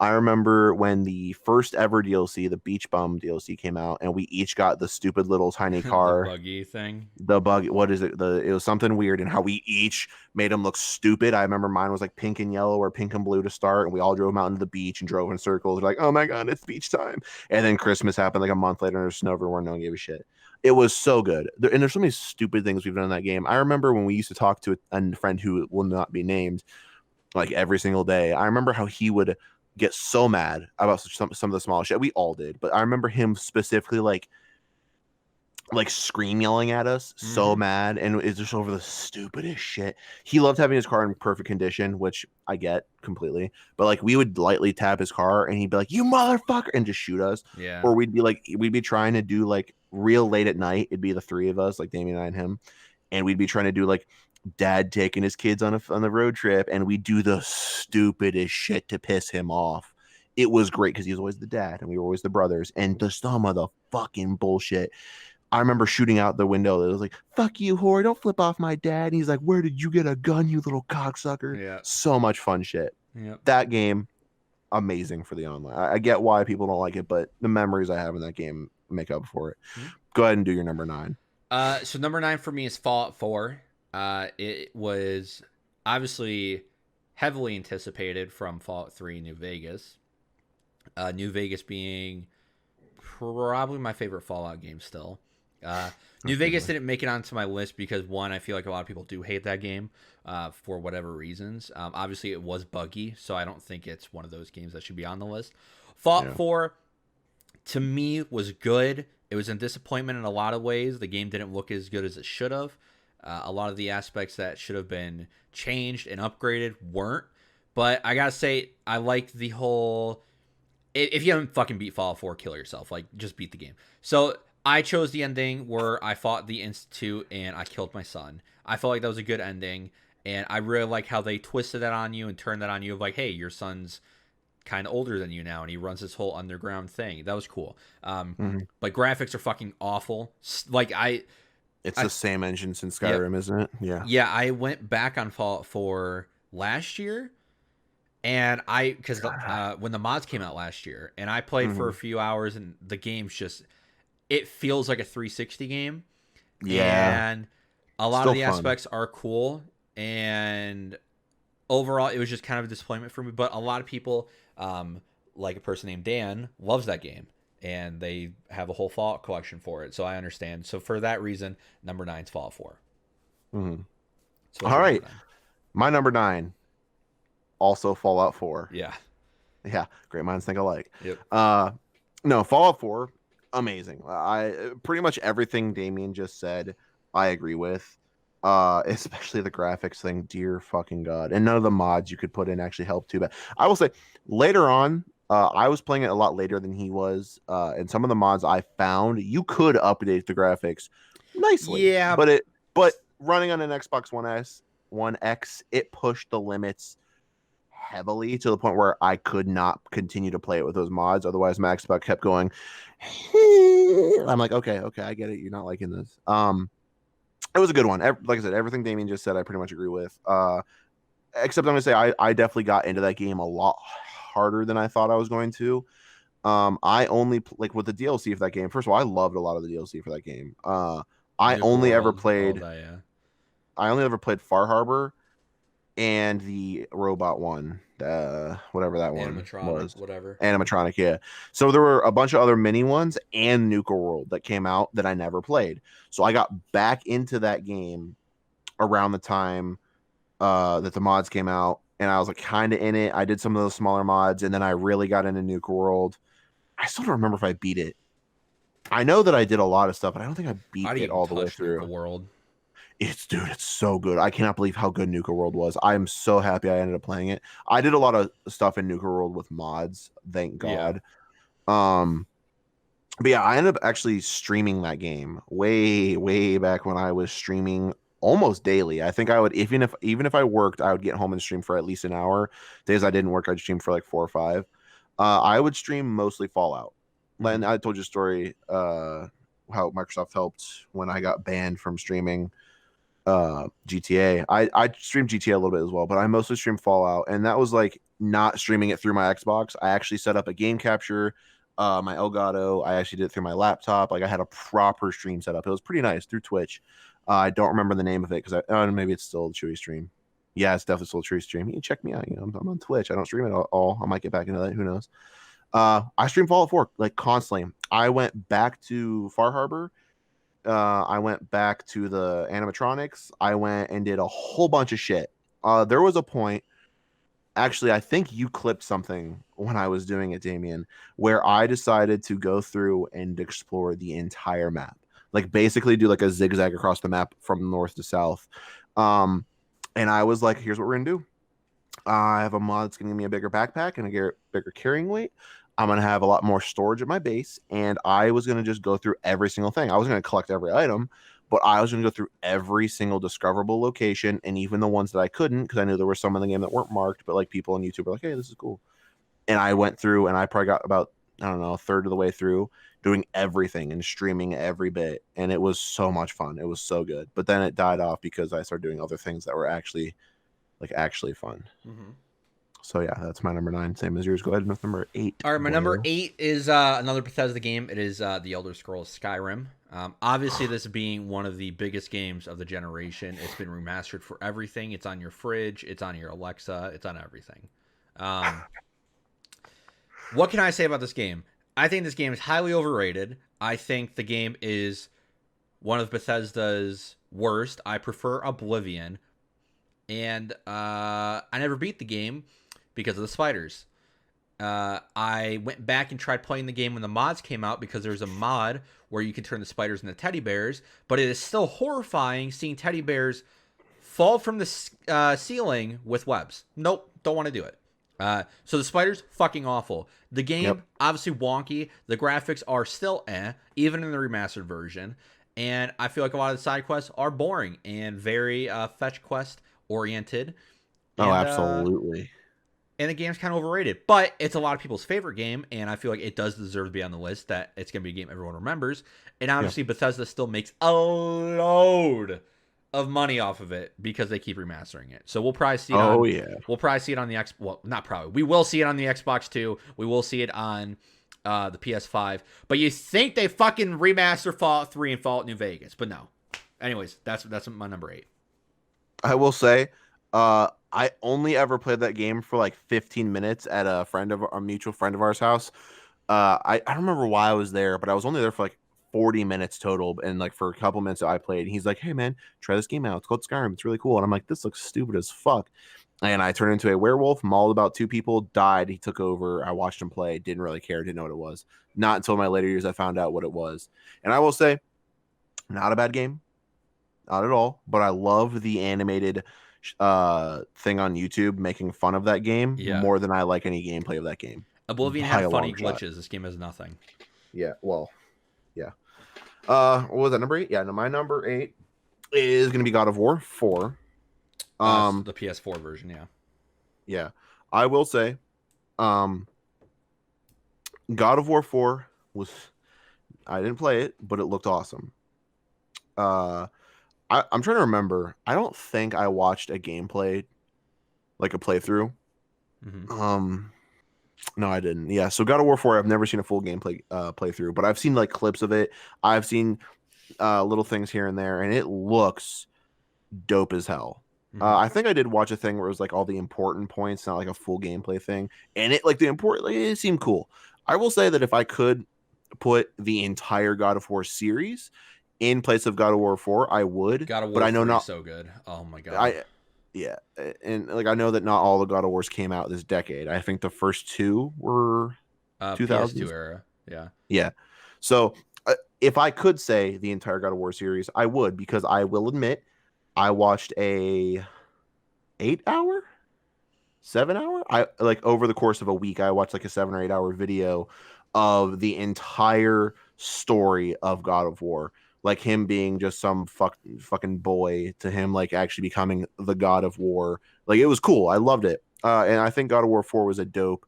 [SPEAKER 1] I remember when the first ever DLC, the Beach Bum DLC, came out, and we each got the stupid little tiny
[SPEAKER 2] The
[SPEAKER 1] car.
[SPEAKER 2] buggy thing.
[SPEAKER 1] The bug, what is it? It was something weird, and how we each made them look stupid. I remember mine was like pink and yellow or pink and blue to start, and we all drove them out into the beach and drove in circles. We're like, oh my god, it's beach time! And then Christmas happened like a month later, and there's snow everywhere. No one gave a shit. It was so good, and there's so many stupid things we've done in that game. I remember when we used to talk to a friend who will not be named, like every single day. I remember how he would get so mad about some of the small shit. We all did, but I remember him specifically like scream yelling at us, so
[SPEAKER 2] Mm-hmm.
[SPEAKER 1] mad, and it's just over the stupidest shit. He loved having his car in perfect condition, which I get completely. But like we would lightly tap his car and he'd be like, "You motherfucker," and just shoot us.
[SPEAKER 2] Yeah.
[SPEAKER 1] Or we'd be trying to do like real late at night. It'd be the three of us, like Damien and I and him, and we'd be trying to do like dad taking his kids on the road trip, and we do the stupidest shit to piss him off. It was great because he was always the dad and we were always the brothers, and the some of the fucking bullshit. I remember shooting out the window. It was like, "Fuck you, whore! Don't flip off my dad." And he's like, "Where did you get a gun, you little cocksucker?"
[SPEAKER 2] Yeah.
[SPEAKER 1] So much fun shit.
[SPEAKER 2] Yep.
[SPEAKER 1] That game, amazing for the online. I get why people don't like it, but the memories I have in that game make up for it.
[SPEAKER 2] Mm-hmm.
[SPEAKER 1] Go ahead and do your number 9.
[SPEAKER 2] So number 9 for me is Fallout 4. It was obviously heavily anticipated from Fallout 3 New Vegas. New Vegas being probably my favorite Fallout game still. New Vegas didn't make it onto my list because, one, I feel like a lot of people do hate that game for whatever reasons. Obviously, it was buggy, so I don't think it's one of those games that should be on the list. Fallout 4, to me, was good. It was a disappointment in a lot of ways. The game didn't look as good as it should have. A lot of the aspects that should have been changed and upgraded weren't. But I gotta say, I liked the whole... If you haven't fucking beat Fallout 4, kill yourself. Like, just beat the game. So I chose the ending where I fought the Institute and I killed my son. I felt like that was a good ending, and I really like how they twisted that on you and turned that on you of like, hey, your son's kind of older than you now, and he runs this whole underground thing. That was cool. But graphics are fucking awful. Like
[SPEAKER 1] It's the same engine since Skyrim, isn't it? Yeah.
[SPEAKER 2] Yeah, I went back on Fallout 4 last year, and because when the mods came out last year, and I played for a few hours, and the game's just, it feels like a 360 game.
[SPEAKER 1] Yeah.
[SPEAKER 2] And a lot of the aspects are cool, and overall it was just kind of a disappointment for me. But a lot of people, like a person named Dan, loves that game, and they have a whole Fallout collection for it, so I understand. So for that reason, number 9 is Fallout 4.
[SPEAKER 1] So all right, my number 9, also Fallout 4.
[SPEAKER 2] Yeah,
[SPEAKER 1] great minds think alike.
[SPEAKER 2] Yep.
[SPEAKER 1] No, Fallout 4, amazing. I pretty much everything Damien just said, I agree with. Especially the graphics thing, dear fucking god. And none of the mods you could put in actually helped too bad. I will say later on, I was playing it a lot later than he was, and some of the mods I found you could update the graphics nicely.
[SPEAKER 2] Yeah,
[SPEAKER 1] but running on an Xbox One X, it pushed the limits heavily to the point where I could not continue to play it with those mods. Otherwise, my Xbox kept going. I'm like, okay, I get it. You're not liking this. It was a good one. Like I said, everything Damien just said, I pretty much agree with. Except I'm gonna say I definitely got into that game a lot harder than I thought I was going to. I only like with the DLC for that game. First of all, I loved a lot of the DLC for that game. I only ever played Far Harbor and the robot one, whatever that one was, animatronic. Yeah. So there were a bunch of other mini ones and Nuka World that came out that I never played. So I got back into that game around the time that the mods came out, and I was like kind of in it. I did some of those smaller mods, and then I really got into Nuka World. I still don't remember if I beat it. I know that I did a lot of stuff, but I don't think I beat it all the way through.
[SPEAKER 2] Nuka World.
[SPEAKER 1] It's so good. I cannot believe how good Nuka World was. I'm so happy I ended up playing it. I did a lot of stuff in Nuka World with mods, thank God. Yeah. But yeah, I ended up actually streaming that game way back when I was streaming almost daily. I think I would, even if I worked, I would get home and stream for at least an hour. Days I didn't work, I'd stream for like 4 or 5. I would stream mostly Fallout. And I told you a story how Microsoft helped when I got banned from streaming. GTA. I streamed GTA a little bit as well, but I mostly streamed Fallout, and that was like not streaming it through my Xbox. I actually set up a game capture, my Elgato. I actually did it through my laptop. Like I had a proper stream setup. It was pretty nice through Twitch. I don't remember the name of it because maybe it's still the Chewy stream. Yeah, it's definitely still a Chewy stream. You can check me out. I'm on Twitch. I don't stream it all. I might get back into that. Who knows? I stream Fallout 4 like constantly. I went back to Far Harbor. I went back to the animatronics. I went and did a whole bunch of shit. There was a point, actually, I think you clipped something when I was doing it, Damien, where I decided to go through and explore the entire map. Like basically do like a zigzag across the map from north to south. Um, and I was like, here's what we're gonna do. I have a mod that's gonna give me a bigger backpack and a bigger carrying weight. I'm gonna have a lot more storage at my base, and I was gonna just go through every single thing. I was gonna collect every item, but I was gonna go through every single discoverable location, and even the ones that I couldn't, because I knew there were some in the game that weren't marked, but like people on YouTube were like, "Hey, this is cool," and I went through, and I probably got about, I don't know, a third of the way through doing everything and streaming every bit, and it was so much fun. It was so good, but then it died off because I started doing other things that were actually fun.
[SPEAKER 2] Mm-hmm.
[SPEAKER 1] So yeah, that's my number 9. Same as yours. Go ahead with number 8.
[SPEAKER 2] All right, my number
[SPEAKER 1] Boyo.
[SPEAKER 2] 8 is another Bethesda game. It is The Elder Scrolls Skyrim. Obviously, this being one of the biggest games of the generation, it's been remastered for everything. It's on your fridge, it's on your Alexa, it's on everything. What can I say about this game? I think this game is highly overrated. I think the game is one of Bethesda's worst. I prefer Oblivion, and I never beat the game because of the spiders. I went back and tried playing the game when the mods came out because there's a mod where you can turn the spiders into teddy bears, but it is still horrifying seeing teddy bears fall from the ceiling with webs. Nope, don't want to do it. So the spiders, fucking awful. The game,
[SPEAKER 1] Yep.
[SPEAKER 2] obviously wonky. The graphics are still even in the remastered version. And I feel like a lot of the side quests are boring and very fetch quest oriented.
[SPEAKER 1] Oh,
[SPEAKER 2] And
[SPEAKER 1] absolutely.
[SPEAKER 2] and the game's kind of overrated, but it's a lot of people's favorite game, and I feel like it does deserve to be on the list. That it's going to be a game everyone remembers, and
[SPEAKER 1] Yeah.
[SPEAKER 2] obviously Bethesda still makes a load of money off of it because they keep remastering it. So we'll probably see it
[SPEAKER 1] Oh
[SPEAKER 2] on.
[SPEAKER 1] yeah.
[SPEAKER 2] We'll probably see it on the X. Well, not probably. We will see it on the Xbox too. We will see it on the PS5. But you think they fucking remaster Fallout 3 and Fallout New Vegas? But no. Anyways, that's my number 8.
[SPEAKER 1] I will say, I only ever played that game for like 15 minutes at a mutual friend of ours house. I don't remember why I was there, but I was only there for like 40 minutes total. And like for a couple minutes that I played, he's like, "Hey man, try this game out. It's called Skyrim. It's really cool." And I'm like, "This looks stupid as fuck." And I turned into a werewolf, mauled about 2 people, died. He took over. I watched him play. Didn't really care. Didn't know what it was. Not until my later years I found out what it was. And I will say, not a bad game. Not at all. But I love the animated thing on YouTube making fun of that game
[SPEAKER 2] Yeah.
[SPEAKER 1] more than I like any gameplay of that game
[SPEAKER 2] Oblivion
[SPEAKER 1] by
[SPEAKER 2] had
[SPEAKER 1] a
[SPEAKER 2] funny
[SPEAKER 1] long shot.
[SPEAKER 2] glitches. This game has nothing.
[SPEAKER 1] Yeah, well, yeah. What was that, number 8? Yeah, no, my number 8 is gonna be God of War 4.
[SPEAKER 2] The PS4 version, yeah.
[SPEAKER 1] Yeah, I will say, um, God of War 4 was, I didn't play it, but it looked awesome. Uh, I'm trying to remember. I don't think I watched a gameplay, like a playthrough.
[SPEAKER 2] Mm-hmm.
[SPEAKER 1] No, I didn't. Yeah, so God of War 4, I've never seen a full gameplay playthrough, but I've seen like clips of it. I've seen little things here and there, and it looks dope as hell.
[SPEAKER 2] Mm-hmm.
[SPEAKER 1] I think I did watch a thing where it was like all the important points, not like a full gameplay thing, and it like the important, like, it seemed cool. I will say that if I could put the entire God of War series in place of God of War 4, I would.
[SPEAKER 2] God of War
[SPEAKER 1] But I know
[SPEAKER 2] 3 is
[SPEAKER 1] not.
[SPEAKER 2] so good. Oh my god.
[SPEAKER 1] I Yeah, and like I know that not all the God of Wars came out this decade. I think the first 2 were
[SPEAKER 2] PS2
[SPEAKER 1] 2000s.
[SPEAKER 2] era. Yeah.
[SPEAKER 1] Yeah. So if I could say the entire God of War series, I would, because I will admit I watched a 8 hour, 7 hour. I like over the course of a week, I watched like a 7 or 8 hour video of the entire story of God of War. Like him being just some fucking boy to him, like actually becoming the God of War. Like it was cool. I loved it. And I think God of War 4 was a dope,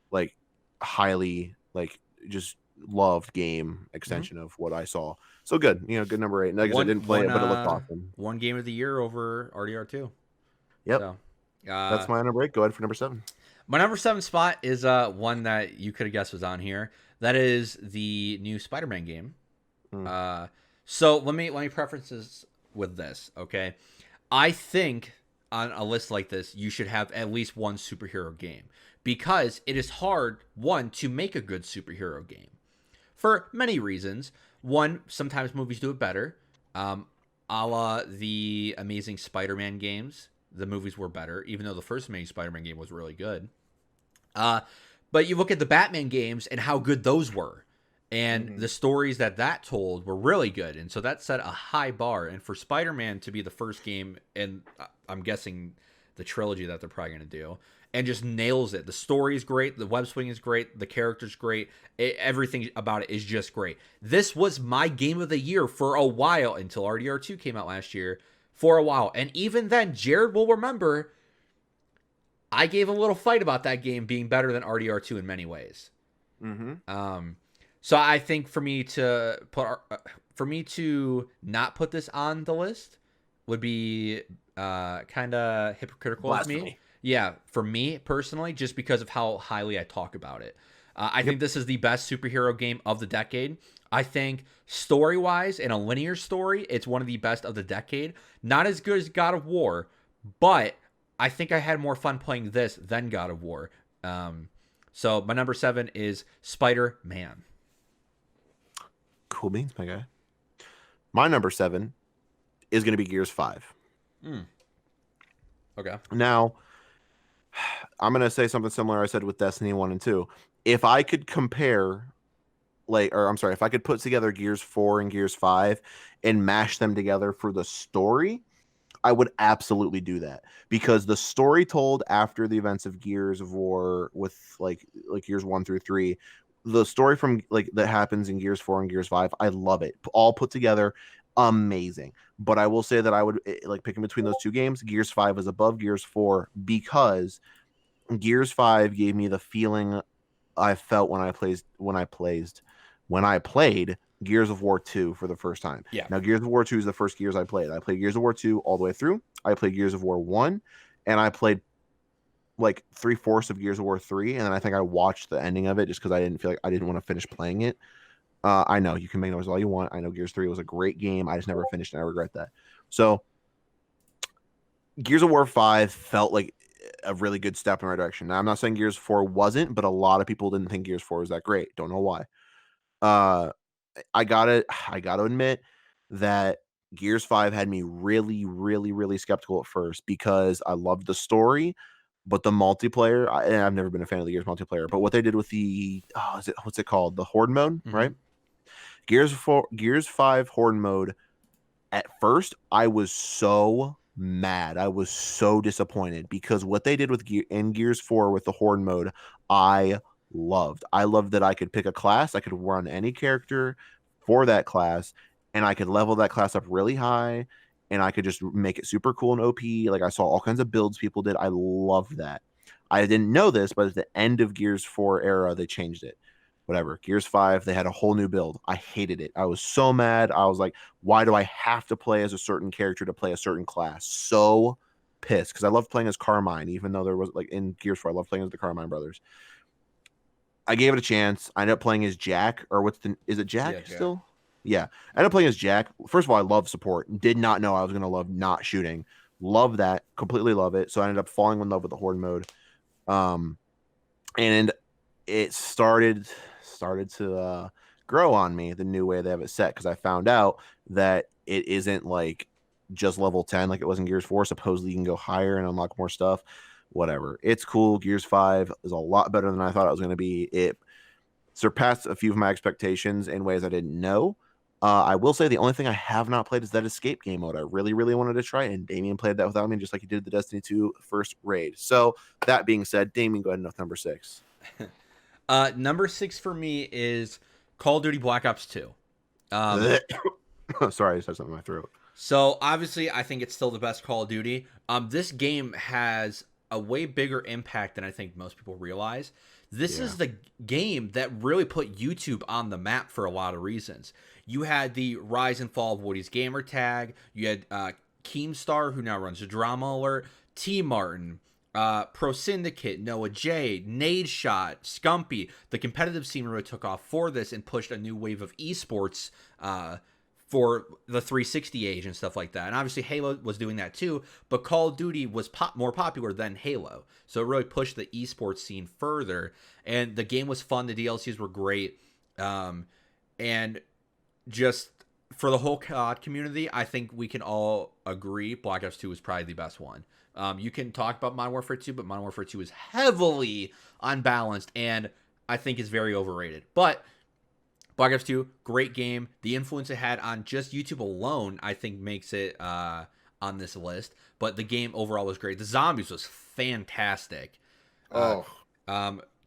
[SPEAKER 1] like highly, like just loved game
[SPEAKER 2] Hmm.
[SPEAKER 1] extension of what I saw. So good, good number 8. Like I said, I
[SPEAKER 2] One
[SPEAKER 1] didn't play
[SPEAKER 2] one
[SPEAKER 1] it, but it looked awesome.
[SPEAKER 2] one game of the year over RDR2.
[SPEAKER 1] Yep,
[SPEAKER 2] So, uh,
[SPEAKER 1] that's my number 8. Go ahead for number 7.
[SPEAKER 2] my number 7 spot is one that you could have guessed was on here. That is the new Spider-Man game.
[SPEAKER 1] Mm.
[SPEAKER 2] Uh, so let me preference this with this, okay? I think on a list like this, you should have at least one superhero game because it is hard, one, to make a good superhero game for many reasons. One, sometimes movies do it better. A la the Amazing Spider-Man games, the movies were better, even though the first Amazing Spider-Man game was really good. Uh, but you look at the Batman games and how good those were. And
[SPEAKER 1] Mm-hmm.
[SPEAKER 2] the stories that told were really good. And so that set a high bar. And for Spider Man to be the first game, and I'm guessing the trilogy that they're probably going to do, and just nails it. The story is great. The web swing is great. The character's great. Everything about it is just great. This was my game of the year for a while until RDR2 came out last year. For a while. And even then, Jared will remember I gave a little fight about that game being better than RDR2 in many ways.
[SPEAKER 1] Mm-hmm.
[SPEAKER 2] So I think for me to not put this on the list would be kind of hypocritical of me.
[SPEAKER 1] Blasphemy.
[SPEAKER 2] Yeah, for me personally, just because of how highly I talk about it. I
[SPEAKER 1] Yep.
[SPEAKER 2] think this is the best superhero game of the decade. I think story wise, in a linear story, it's one of the best of the decade. Not as good as God of War, but I think I had more fun playing this than God of War. So my number 7 is Spider-Man.
[SPEAKER 1] Cool beans, my guy. My number 7 is going to be Gears 5.
[SPEAKER 2] Mm. Okay.
[SPEAKER 1] Now, I'm going to say something similar I said with Destiny 1 and 2. If I could compare, if I could put together Gears 4 and Gears 5 and mash them together for the story, I would absolutely do that, because the story told after the events of Gears of War with like Gears 1 through 3, the story from that happens in Gears 4 and Gears 5, I love it. All put together, amazing. But I will say that I would picking between those two games, Gears 5 is above Gears 4 because Gears 5 gave me the feeling I felt when I played Gears of War 2 for the first time.
[SPEAKER 2] Yeah.
[SPEAKER 1] Now, Gears of War 2 is the first Gears I played. I played Gears of War 2 all the way through. I played Gears of War 1, and I played like 3/4 of Gears of War 3, and then I think I watched the ending of it just because I didn't feel like I didn't want to finish playing it. I know you can make noise all you want. I know Gears 3 was a great game. I just never finished, and I regret that. So, Gears of War 5 felt like a really good step in the right direction. Now, I'm not saying Gears 4 wasn't, but a lot of people didn't think Gears 4 was that great. Don't know why. Uh, I gotta admit that Gears 5 had me really, really, really skeptical at first because I loved the story, but the multiplayer, and I've never been a fan of the Gears multiplayer, but what they did with the what's it called? The Horde mode,
[SPEAKER 2] Mm-hmm.
[SPEAKER 1] right? Gears 5 Horde mode, at first I was so mad. I was so disappointed because what they did with in Gears 4 with the Horde mode, I loved. I loved that I could pick a class, I could run any character for that class, and I could level that class up really high, and I could just make it super cool and OP. Like I saw all kinds of builds people did. I loved that. I didn't know this, but at the end of Gears 4 era, they changed it. Whatever. Gears 5, they had a whole new build. I hated it. I was so mad. I was like, why do I have to play as a certain character to play a certain class? So pissed because I love playing as Carmine, even though there was in Gears 4, I love playing as the Carmine brothers. I gave it a chance. I ended up playing as Jack, or is it Jack
[SPEAKER 2] Yeah, Jack.
[SPEAKER 1] still? Yeah. I ended up playing as Jack. First of all, I love support. Did not know I was going to love not shooting. Love that. Completely love it. So I ended up falling in love with the Horde mode. And it started to grow on me the new way they have it set, because I found out that it isn't like just level 10 like it was in Gears 4. Supposedly you can go higher and unlock more stuff. Whatever, it's cool. Gears 5 is a lot better than I thought it was going to be. It surpassed a few of my expectations in ways I didn't know. I will say the only thing I have not played is that escape game mode. I really, really wanted to try it, and Damien played that without me, just like he did the Destiny 2 first raid. So that being said, Damien, go ahead and with number 6.
[SPEAKER 2] Number 6 for me is Call of Duty Black Ops 2.
[SPEAKER 1] Sorry, I just had something in my throat.
[SPEAKER 2] So obviously, I think it's still the best Call of Duty. This game has a way bigger impact than I think most people realize. This
[SPEAKER 1] Yeah.
[SPEAKER 2] is the game that really put YouTube on the map for a lot of reasons. You had the rise and fall of Woody's gamer tag. You had Keemstar, who now runs Drama Alert, T Martin, Pro Syndicate, Noah J, Nade Shot, Scumpy. The competitive scene really took off for this and pushed a new wave of esports for the 360 age and stuff like that. And obviously Halo was doing that too, but Call of Duty was more popular than Halo. So it really pushed the esports scene further. And the game was fun. The DLCs were great. And just for the whole COD community, I think we can all agree Black Ops 2 is probably the best one. You can talk about Modern Warfare 2, but Modern Warfare 2 is heavily unbalanced and I think is very overrated. But Black Ops 2, great game. The influence it had on just YouTube alone, I think, makes it on this list. But the game overall was great. The zombies was fantastic.
[SPEAKER 1] Oh,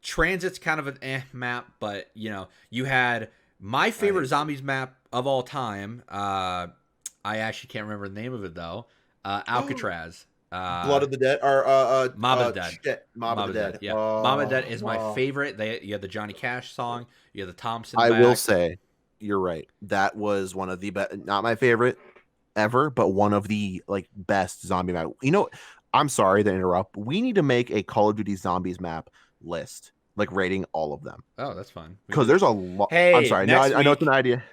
[SPEAKER 2] Transit's kind of an map, but you had my favorite zombies map of all time. I actually can't remember the name of it though. Alcatraz.
[SPEAKER 1] Blood of the Dead or
[SPEAKER 2] Mob of the Dead.
[SPEAKER 1] Shit, Mob of the Dead.
[SPEAKER 2] Yeah, Mob of the Dead is my favorite. You had the Johnny Cash song. You had the Thompson.
[SPEAKER 1] I will say, you're right. That was one of the best. Not my favorite ever, but one of the best zombie map. I'm sorry to interrupt. We need to make a Call of Duty Zombies map list, rating all of them.
[SPEAKER 2] Oh, that's fine.
[SPEAKER 1] Because there's a lot.
[SPEAKER 2] Hey,
[SPEAKER 1] I'm sorry. No, I know it's an idea.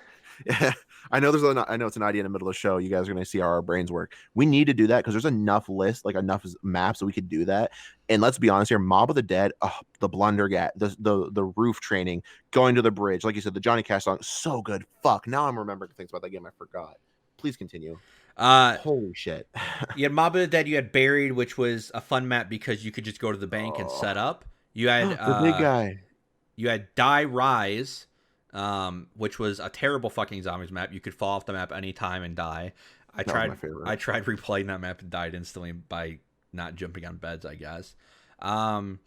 [SPEAKER 1] I know it's an idea in the middle of the show. You guys are going to see how our brains work. We need to do that because there's enough lists, enough maps that we could do that. And let's be honest here, Mob of the Dead, the Blundergat, the roof training, going to the bridge, like you said, the Johnny Cash song, so good. Fuck, now I'm remembering things about that game I forgot. Please continue. Holy shit.
[SPEAKER 2] You had Mob of the Dead. You had Buried, which was a fun map because you could just go to the bank and set up. You had
[SPEAKER 1] the big guy.
[SPEAKER 2] You had Die Rise. Which was a terrible fucking zombies map. You could fall off the map anytime and die. I tried replaying that map and died instantly by not jumping on beds, I guess. And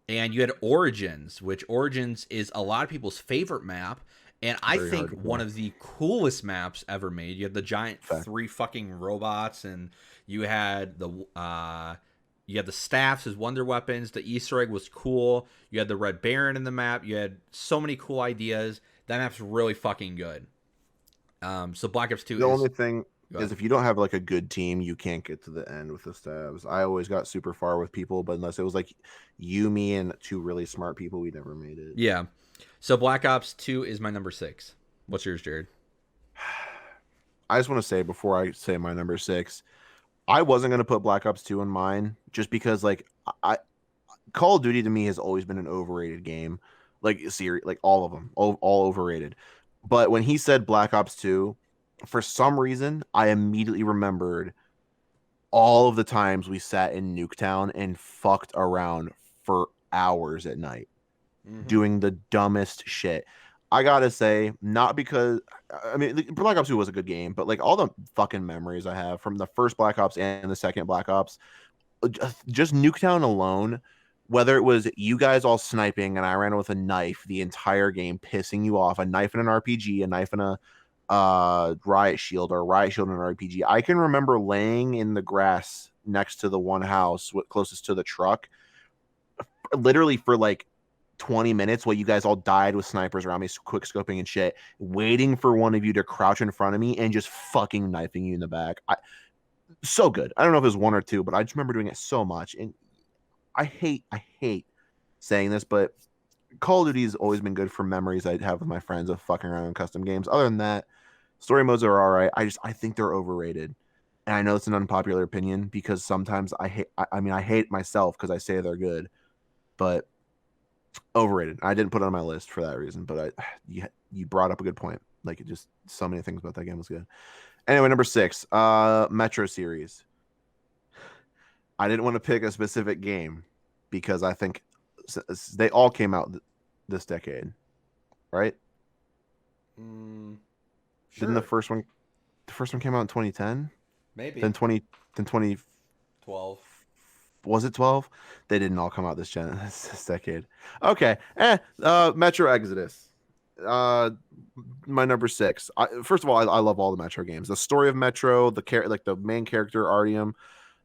[SPEAKER 2] you had Origins, which Origins is a lot of people's favorite map. And I think one of the coolest maps ever made. You had the giant 3 fucking robots, and you had the staffs as wonder weapons. The Easter egg was cool. You had the Red Baron in the map. You had so many cool ideas. That map's really fucking good. So Black Ops 2
[SPEAKER 1] The only thing is if you don't have a good team, you can't get to the end with the stabs. I always got super far with people, but unless it was you, me, and 2 really smart people, we never made it.
[SPEAKER 2] Yeah. So Black Ops 2 is my number 6. What's yours, Jared?
[SPEAKER 1] I just want to say before I say my number 6, I wasn't gonna put Black Ops 2 in mine just because Call of Duty to me has always been an overrated game, series, all of them, all overrated. But when he said Black Ops 2, for some reason I immediately remembered all of the times we sat in Nuketown and fucked around for hours at night, doing the dumbest shit. I gotta say, not because Black Ops 2 was a good game, but all the fucking memories I have from the first Black Ops and the second Black Ops, just Nuketown alone, whether it was you guys all sniping and I ran with a knife the entire game, pissing you off, a knife and an RPG, a knife and a riot shield, or a riot shield and an RPG. I can remember laying in the grass next to the one house closest to the truck, literally for 20 minutes while you guys all died with snipers around me, quick scoping and shit, waiting for one of you to crouch in front of me and just fucking knifing you in the back. So good. I don't know if it was 1 or 2, but I just remember doing it so much. And I hate saying this, but Call of Duty has always been good for memories I have with my friends of fucking around in custom games. Other than that, story modes are all right. I think they're overrated. And I know it's an unpopular opinion because sometimes I hate myself because I say they're good, but overrated. I didn't put it on my list for that reason, but you brought up a good point. It just so many things about that game was good. Anyway, number 6, Metro series. I didn't want to pick a specific game because I think they all came out this decade, right?
[SPEAKER 2] Sure.
[SPEAKER 1] Didn't the first one came out in 2010?
[SPEAKER 2] Maybe.
[SPEAKER 1] Then 2012. Was it 12? They didn't all come out this decade. Okay. Metro Exodus. My number 6. First of all, I love all the Metro games. The story of Metro, the main character Artyom,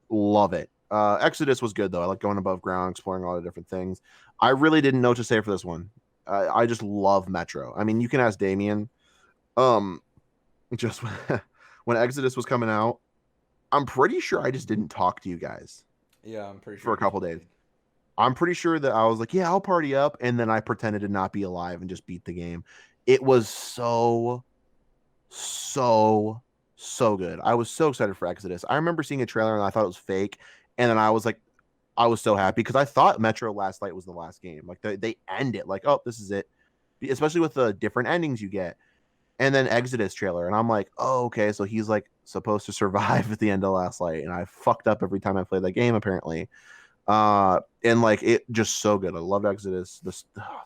[SPEAKER 1] love it. Exodus was good though. I like going above ground, exploring all the different things. I really didn't know what to say for this one. I just love Metro. I mean, you can ask Damien. Um, just when Exodus was coming out, I'm pretty sure I just didn't talk to you guys
[SPEAKER 2] Yeah, I'm pretty sure
[SPEAKER 1] for
[SPEAKER 2] you
[SPEAKER 1] a
[SPEAKER 2] just
[SPEAKER 1] couple days.
[SPEAKER 2] played.
[SPEAKER 1] I'm pretty sure that I was like, yeah, I'll party up, and then I pretended to not be alive and just beat the game. It was so, so good. I was so excited for Exodus. I remember seeing a trailer and I thought it was fake, and then I was like, I was so happy because I thought Metro Last Light was the last game. Like they end it like, oh, this is it. Especially with the different endings you get. And then Exodus trailer, and I'm like, oh, okay, so he's like supposed to survive at the end of Last Light, and I fucked up every time I played that game apparently. And like it just so good. I love Exodus. The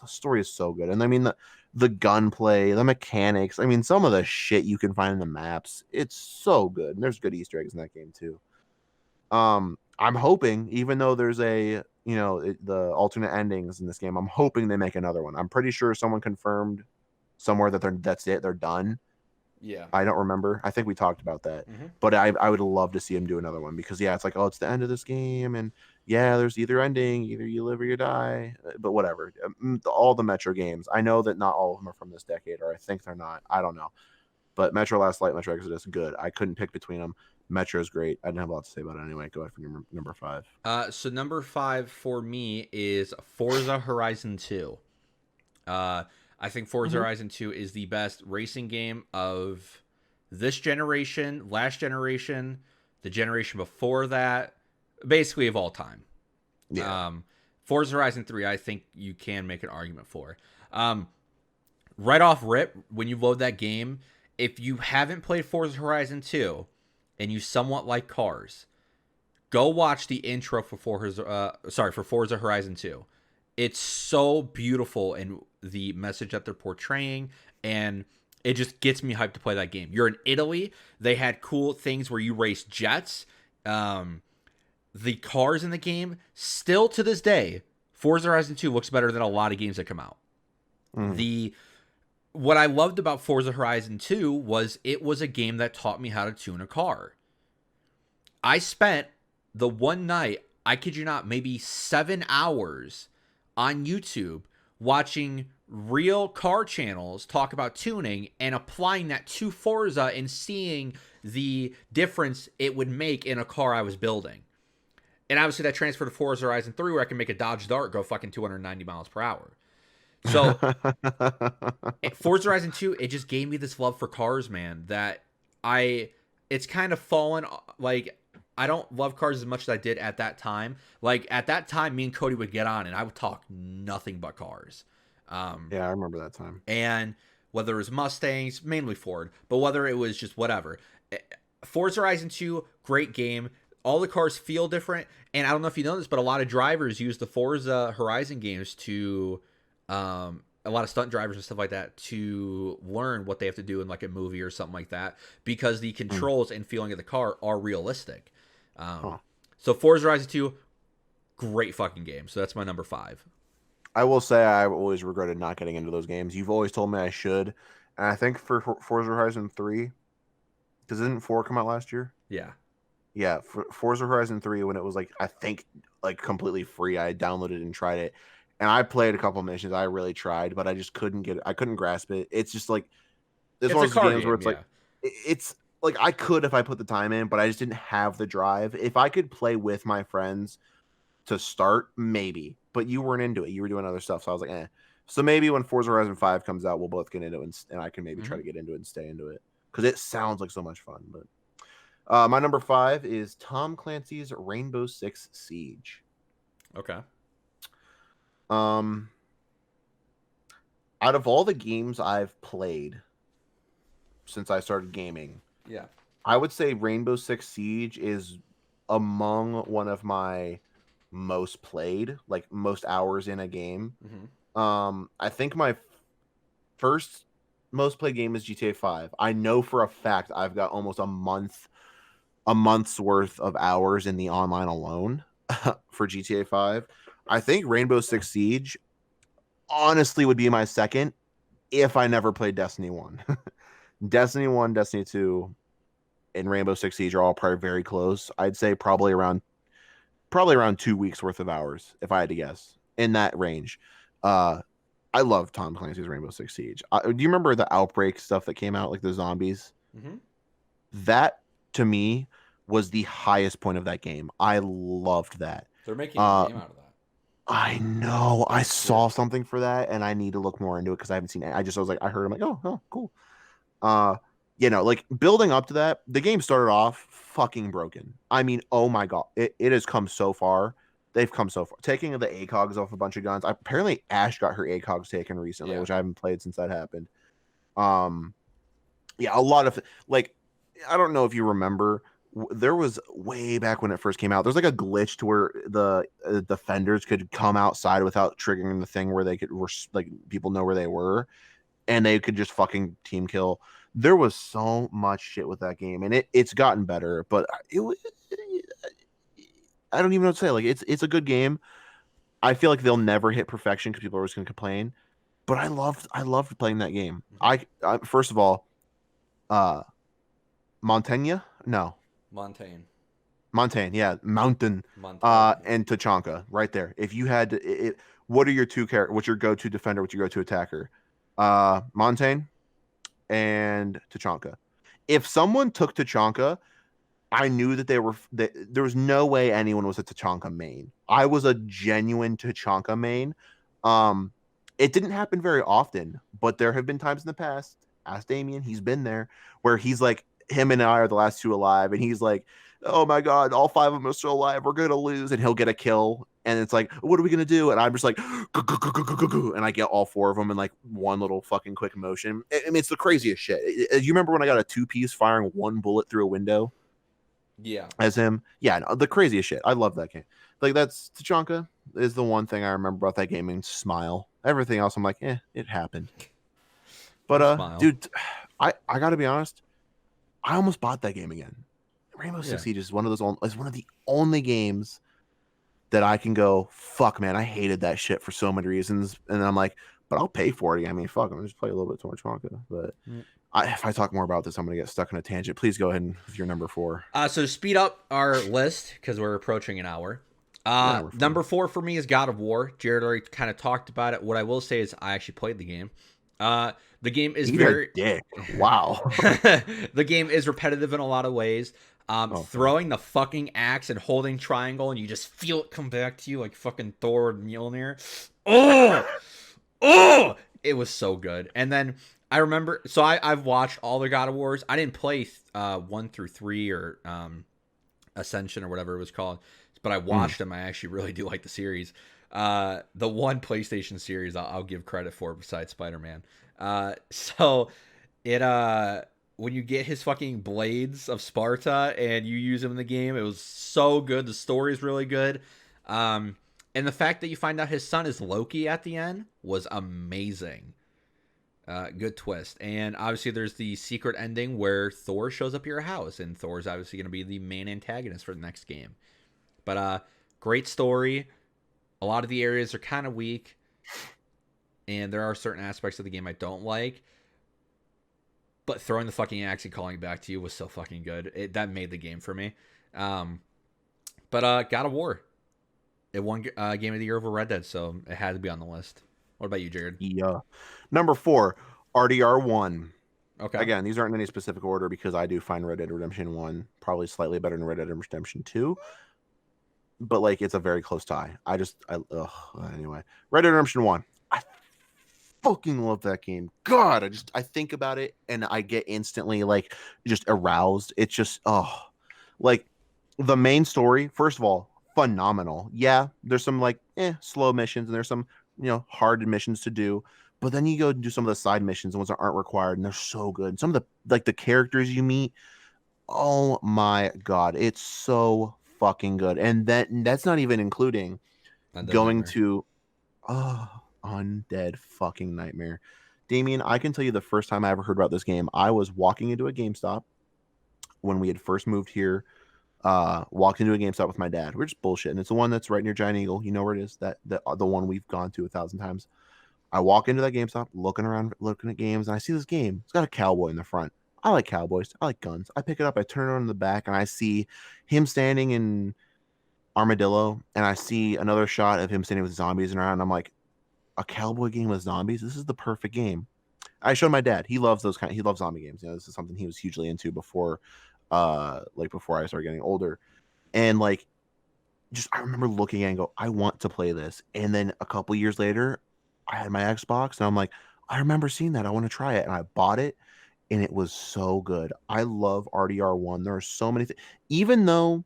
[SPEAKER 1] story is so good, and I mean the gunplay, the mechanics. I mean, some of the shit you can find in the maps, it's so good. And there's good Easter eggs in that game too. I'm hoping, even though there's the alternate endings in this game, I'm hoping they make another one. I'm pretty sure someone confirmed somewhere that that's it, they're done.
[SPEAKER 2] Yeah.
[SPEAKER 1] I don't remember. I think we talked about that,
[SPEAKER 2] Mm-hmm.
[SPEAKER 1] but I would love to see him do another one because yeah, it's like, oh, it's the end of this game, and yeah, there's either ending, either you live or you die. But whatever. All the Metro games, I know that not all of them are from this decade, or I think they're not. I don't know. But Metro Last Light, Metro Exodus, good. I couldn't pick between them. Metro's great. I didn't have a lot to say about it anyway. Go ahead for number five.
[SPEAKER 2] So number 5 for me is Forza Horizon 2. I think Forza
[SPEAKER 1] Mm-hmm.
[SPEAKER 2] Horizon 2 is the best racing game of this generation, last generation, the generation before that, basically of all time.
[SPEAKER 1] Yeah.
[SPEAKER 2] Forza Horizon 3, I think you can make an argument for. Right off rip, when you load that game, if you haven't played Forza Horizon 2 and you somewhat like cars, go watch the intro for Forza Horizon 2. It's so beautiful in the message that they're portraying, and it just gets me hyped to play that game. You're in Italy. They had cool things where you race jets. The cars in the game, still to this day, Forza Horizon 2 looks better than a lot of games that come out.
[SPEAKER 1] Mm.
[SPEAKER 2] What I loved about Forza Horizon 2 was it was a game that taught me how to tune a car. I spent the one night, I kid you not, maybe 7 hours on YouTube watching real car channels talk about tuning and applying that to Forza and seeing the difference it would make in a car I was building. And obviously that transferred to Forza Horizon 3 where I can make a Dodge Dart go fucking 290 miles per hour. So Forza Horizon 2, it just gave me this love for cars, man, that it's kind of fallen, like, I don't love cars as much as I did at that time. Like, at that time, me and Cody would get on, and I would talk nothing but cars.
[SPEAKER 1] Yeah, I remember that time.
[SPEAKER 2] And whether it was Mustangs, mainly Ford, but whether it was just whatever. Forza Horizon 2, great game. All the cars feel different. And I don't know if you know this, but a lot of drivers use the Forza Horizon games to, a lot of stunt drivers and stuff like that, to learn what they have to do in like a movie or something like that, because the controls and feeling of the car are realistic. So Forza Horizon 2, great fucking game. So that's my number 5.
[SPEAKER 1] I will say I always regretted not getting into those games. You've always told me I should, and I think for Forza Horizon 3, because didn't 4 come out last year?
[SPEAKER 2] Yeah.
[SPEAKER 1] Yeah, for Forza Horizon 3, when it was like, I think like completely free, I downloaded and tried it, and I played a couple missions. I really tried, but I just couldn't get it. I couldn't grasp it. It's just like it's one
[SPEAKER 2] It's a
[SPEAKER 1] of those
[SPEAKER 2] car
[SPEAKER 1] games where
[SPEAKER 2] game,
[SPEAKER 1] it's like
[SPEAKER 2] yeah.
[SPEAKER 1] it's like I could if I put the time in, but I just didn't have the drive. If I could play with my friends to start, maybe, but you weren't into it. You were doing other stuff, so I was like, eh. So maybe when Forza Horizon 5 comes out, we'll both get into it, and I can maybe try to get into it and stay into it because it sounds like so much fun. But my number 5 is Tom Clancy's Rainbow Six Siege.
[SPEAKER 2] Okay.
[SPEAKER 1] Um, out of all the games I've played since I started gaming,
[SPEAKER 2] Yeah.
[SPEAKER 1] I would say Rainbow Six Siege is among one of my most played, like most hours in a game. I think my first most played game is GTA 5. I know for a fact I've got almost a month's worth of hours in the online alone for GTA 5. I think Rainbow Six Siege honestly would be my second if I never played Destiny 1. Destiny 1, Destiny 2, and Rainbow Six Siege are all probably very close. I'd say probably around probably around 2 weeks worth of hours, if I had to guess, in that range. Uh, I love Tom Clancy's Rainbow Six Siege. Do you remember the Outbreak stuff that came out, like the zombies?
[SPEAKER 2] Mm-hmm.
[SPEAKER 1] That to me was the highest point of that game. I loved that.
[SPEAKER 2] They're making a
[SPEAKER 1] Uh,
[SPEAKER 2] game out of that.
[SPEAKER 1] I know. I
[SPEAKER 2] Yeah.
[SPEAKER 1] saw something for that, and I need to look more into it because I haven't seen it. I was like, I heard. I'm like, oh, cool. Uh, like building up to that, the game started off fucking broken. I mean, oh my god, it has come so far. They've come so far. Taking the ACOGs off a bunch of guns. Apparently, Ash got her ACOGs taken recently,
[SPEAKER 2] Yeah.
[SPEAKER 1] which I haven't played since that happened. Um, yeah, a lot of like, I don't know if you remember. There was way back when it first came out. There's like a glitch to where the defenders could come outside without triggering the thing where they could like people know where they were, and they could just fucking team kill. There was so much shit with that game, and it's gotten better, but it was. I don't even know what to say. Like it's a good game. I feel like they'll never hit perfection because people are always going to complain. But I loved playing that game.
[SPEAKER 2] Mm-hmm.
[SPEAKER 1] I first of all, uh, Montaigne, no,
[SPEAKER 2] Montaigne.
[SPEAKER 1] Montaigne, yeah, Mountain,
[SPEAKER 2] Montaigne.
[SPEAKER 1] and Tachanka, right there. If you had what are your two characters? What's your go-to defender? What's your go-to attacker? Montaigne and Tachanka. If someone took Tachanka, I knew that there was no way anyone was a Tachanka main. I was a genuine Tachanka main. Um, it didn't happen very often, but there have been times in the past. Ask Damien, he's been there where he's like, him and I are the last two alive, and he's like, "Oh my god, all five of them are still alive. We're gonna lose," and he'll get a kill, and it's like, "What are we gonna do?" And I'm just like, and I get all four of them in like one little fucking quick motion. I mean, it's the craziest shit. You remember when I got a two-piece firing one bullet through a window?
[SPEAKER 2] Yeah.
[SPEAKER 1] As him. Yeah, no, the craziest shit. I love that game. Like that's Tachanka is the one thing I remember about that game and smile. Everything else I'm like, it happened. But
[SPEAKER 2] You smile.
[SPEAKER 1] dude, I gotta be honest, I almost bought that game again. Rainbow
[SPEAKER 2] Yeah.
[SPEAKER 1] Six Siege is one of the only games that I can go, fuck man, I hated that shit for so many reasons. And I'm like, but I'll pay for it again. I mean, fuck, I'm gonna just play a little bit too much Tachanka. But
[SPEAKER 2] Mm.
[SPEAKER 1] if I talk more about this, I'm gonna get stuck on a tangent. Please go ahead and with your number 4.
[SPEAKER 2] So to speed up our list because we're approaching an hour.
[SPEAKER 1] Your number 4.
[SPEAKER 2] Number 4 for me is God of War. Jared already kind of talked about it. What I will say is I actually played the game. The game is
[SPEAKER 1] Eat
[SPEAKER 2] very
[SPEAKER 1] a dick. Wow.
[SPEAKER 2] the game is repetitive in a lot of ways. Throwing the fucking axe and holding triangle and you just feel it come back to you like fucking Thor and Mjolnir. Oh, it was so good. And then I remember, so I've watched all the God of Wars. I didn't play 1 through 3 or Ascension or whatever it was called, but I watched them. I actually really do like the series. The one PlayStation series I'll give credit for besides Spider-Man. So it when you get his fucking blades of Sparta and you use them in the game, it was so good. The story is really good. And the fact that you find out his son is Loki at the end was amazing. Good twist. And obviously there's the secret ending where Thor shows up at your house, and Thor's obviously going to be the main antagonist for the next game. But great story. A lot of the areas are kind of weak, and there are certain aspects of the game I don't like. But throwing the fucking axe and calling it back to you was so fucking good. That made the game for me. But God of War. It won Game of the Year over Red Dead, so it had to be on the list. What about you, Jared?
[SPEAKER 1] Yeah. Number 4, RDR1.
[SPEAKER 2] Okay.
[SPEAKER 1] Again, these aren't in any specific order because I do find Red Dead Redemption 1 probably slightly better than Red Dead Redemption 2. But like it's a very close tie. Anyway. Red Dead Redemption 1. I fucking love that game. God, I think about it and I get instantly like just aroused. It's just like the main story, first of all, phenomenal. Yeah, there's some like slow missions and there's some hard missions to do, but then you go and do some of the side missions, the ones that aren't required, and they're so good. Some of the characters you meet, oh my god, it's so fucking good. And that's not even including
[SPEAKER 2] Undead
[SPEAKER 1] going
[SPEAKER 2] Nightmare.
[SPEAKER 1] to Undead fucking Nightmare. Damien, I can tell you the first time I ever heard about this game, I was walking into a GameStop when we had first moved here. Walked into a GameStop with my dad. We're just bullshitting. It's the one that's right near Giant Eagle. You know where it is. The one we've gone to 1,000 times. I walk into that GameStop, looking around, looking at games, and I see this game. It's got a cowboy in the front. I like cowboys. I like guns. I pick it up. I turn it on in the back, and I see him standing in armadillo, and I see another shot of him sitting with zombies around. And I'm like, a cowboy game with zombies? This is the perfect game. I showed my dad. He loves those kind. He loves zombie games. You know, this is something he was hugely into before, like before I started getting older. And like, just I remember looking at it and go, I want to play this. And then a couple years later, I had my Xbox, and I'm like, I remember seeing that. I want to try it, and I bought it, and it was so good. I love RDR1. There are so many things, even though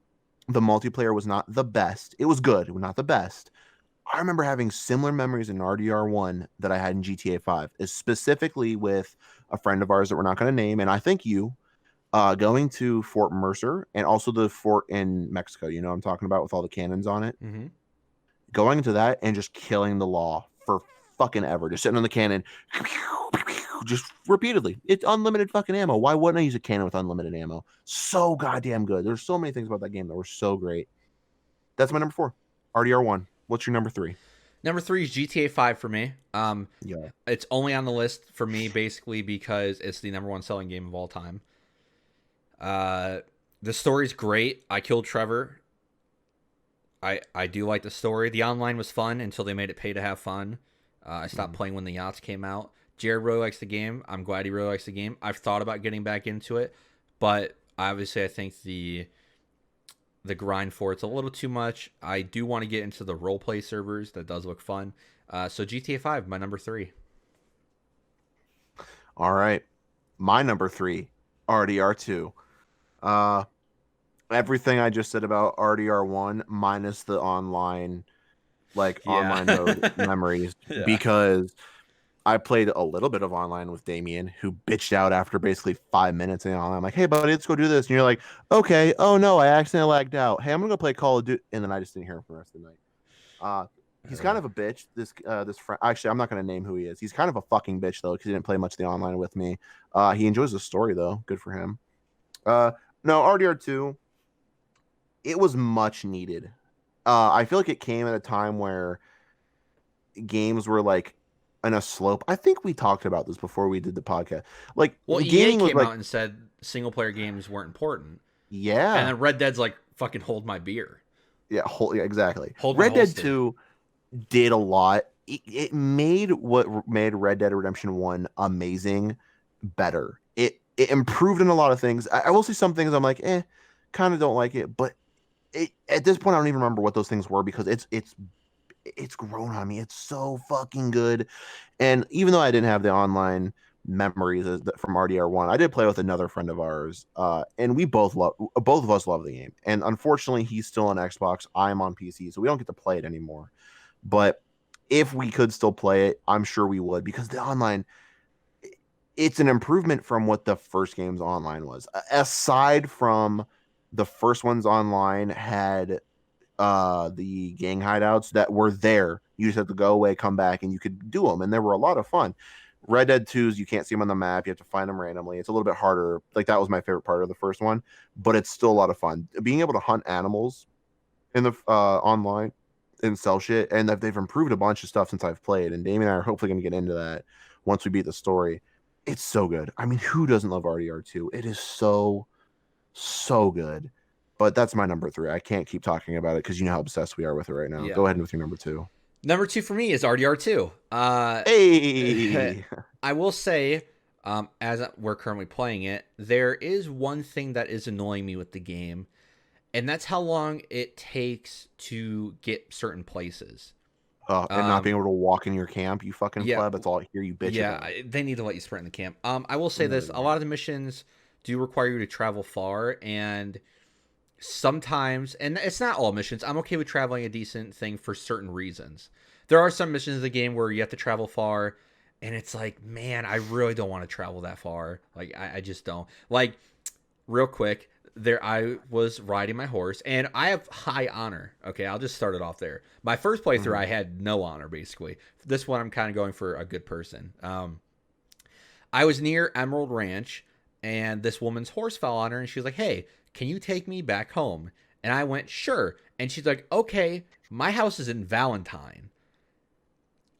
[SPEAKER 1] the multiplayer was not the best. It was good. It was not the best. I remember having similar memories in RDR1 that I had in GTA 5, is specifically with a friend of ours that we're not going to name, and I think you, going to Fort Mercer and also the fort in Mexico. You know what I'm talking about with all the cannons on it.
[SPEAKER 2] Mm-hmm.
[SPEAKER 1] Going to that and just killing the law for fucking ever, just sitting on the cannon, just repeatedly. It's unlimited fucking ammo. Why wouldn't I use a cannon with unlimited ammo? So goddamn good. There's so many things about that game that were so great. That's my number 4, RDR1. What's your number 3?
[SPEAKER 2] Number 3 is GTA 5 for me.
[SPEAKER 1] Yeah.
[SPEAKER 2] It's only on the list for me basically because it's the number 1 selling game of all time. The story's great. I killed Trevor. I do like the story. The online was fun until they made it pay to have fun. I stopped playing when the yachts came out. Jared really likes the game. I'm glad he really likes the game. I've thought about getting back into it, but obviously I think the grind for it's a little too much. I do want to get into the role play servers. That does look fun. So GTA 5, my number 3.
[SPEAKER 1] All right. My number 3, RDR2. Everything I just said about RDR1 minus the online, like
[SPEAKER 2] Yeah.
[SPEAKER 1] online mode memories,
[SPEAKER 2] Yeah.
[SPEAKER 1] because I played a little bit of online with Damien, who bitched out after basically 5 minutes. And I'm like, hey, buddy, let's go do this. And you're like, okay. Oh, no, I accidentally lagged out. Hey, I'm going to go play Call of Duty. And then I just didn't hear him for the rest of the night. He's kind of a bitch. This friend, actually, I'm not going to name who he is. He's kind of a fucking bitch, though, because he didn't play much of the online with me. He enjoys the story, though. Good for him. No, RDR2, it was much needed. I feel like it came at a time where games were like in a slope. I think we talked about this before we did the podcast. Like
[SPEAKER 2] Well, EA
[SPEAKER 1] gaming was
[SPEAKER 2] came
[SPEAKER 1] like,
[SPEAKER 2] out and said single player games weren't important. And
[SPEAKER 1] yeah,
[SPEAKER 2] then Red Dead's like, fucking hold my beer.
[SPEAKER 1] yeah, exactly.
[SPEAKER 2] Hold my
[SPEAKER 1] Red Dead
[SPEAKER 2] holster.
[SPEAKER 1] 2 did a lot. It made what made Red Dead Redemption 1 amazing better. It improved in a lot of things. I will say some things I'm like, kind of don't like it, but at this point I don't even remember what those things were because it's grown on me. It's so fucking good. And even though I didn't have the online memories from RDR1, I did play with another friend of ours, and we both of us love the game. And unfortunately, he's still on Xbox. I'm on PC, so we don't get to play it anymore. But if we could still play it, I'm sure we would, because the online, it's an improvement from what the first game's online was. Aside from the first one's online had the gang hideouts that were there. You just have to go away, come back, and you could do them, and they were a lot of fun. Red Dead 2's, you can't see them on the map. You have to find them randomly. It's a little bit harder. Like, that was my favorite part of the first one, but it's still a lot of fun. Being able to hunt animals in the online and sell shit, and that they've improved a bunch of stuff since I've played. And Damien and I are hopefully going to get into that once we beat the story. It's so good. I mean, who doesn't love RDR2? It is so good. But that's my number 3. I can't keep talking about it because you know how obsessed we are with it right now.
[SPEAKER 2] Yeah.
[SPEAKER 1] Go ahead with your number 2.
[SPEAKER 2] Number 2 for me is RDR2.
[SPEAKER 1] Hey,
[SPEAKER 2] I will say, as we're currently playing it, there is one thing that is annoying me with the game, and that's how long it takes to get certain places.
[SPEAKER 1] and not being able to walk in your camp, you fucking
[SPEAKER 2] Yeah,
[SPEAKER 1] pleb. That's all I hear you bitch
[SPEAKER 2] yeah,
[SPEAKER 1] about.
[SPEAKER 2] they need to let you sprint in the camp. I will say
[SPEAKER 1] No,
[SPEAKER 2] this:
[SPEAKER 1] they
[SPEAKER 2] a
[SPEAKER 1] don't.
[SPEAKER 2] lot of the missions do require you to travel far, and sometimes, and it's not all missions. I'm okay with traveling a decent thing for certain reasons. There are some missions in the game where you have to travel far, and it's like, man, I really don't want to travel that far. Like, I just don't. Like, real quick, there I was riding my horse, and I have high honor. Okay, I'll just start it off there. My first playthrough, I had no honor, basically. This one, I'm kind of going for a good person. I was near Emerald Ranch, and this woman's horse fell on her, and she was like, hey, can you take me back home? And I went, sure. And she's like, okay, my house is in Valentine.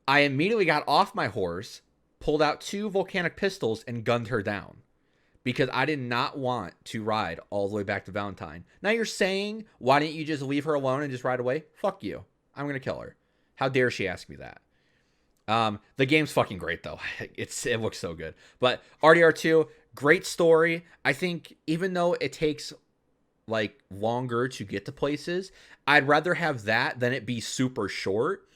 [SPEAKER 2] I immediately got off my horse, pulled out 2 volcanic pistols, and gunned her down. because I did not want to ride all the way back to Valentine. Now you're saying, why didn't you just leave her alone and just ride away? Fuck you. I'm going to kill her. How dare she ask me that? The game's fucking great though. It looks so good. But RDR2, great story. I think even though it takes like longer to get to places, I'd rather have that than it be super short.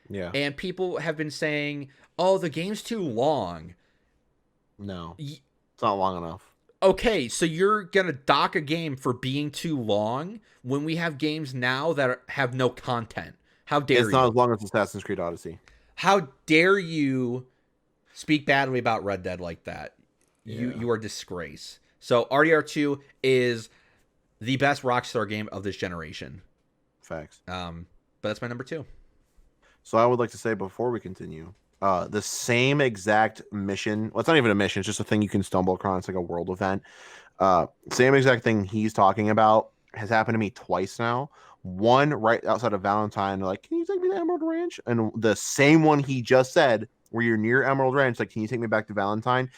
[SPEAKER 1] Yeah.
[SPEAKER 2] And people have been saying, "Oh, the game's too long."
[SPEAKER 1] No. It's not long enough.
[SPEAKER 2] Okay, so you're going to dock a game for being too long when we have games now that have no content. How dare you?
[SPEAKER 1] It's not as long as Assassin's Creed Odyssey.
[SPEAKER 2] How dare you speak badly about Red Dead like that?
[SPEAKER 1] Yeah.
[SPEAKER 2] You are a disgrace. So RDR2 is the best Rockstar game of this generation.
[SPEAKER 1] Facts.
[SPEAKER 2] But that's my number 2.
[SPEAKER 1] So I would like to say before we continue, the same exact mission. Well, it's not even a mission. It's just a thing you can stumble across. It's like a world event. Same exact thing he's talking about has happened to me twice now. One right outside of Valentine, like, can you take me to Emerald Ranch? And the same one he just said, where you're near Emerald Ranch, like, can you take me back to Valentine?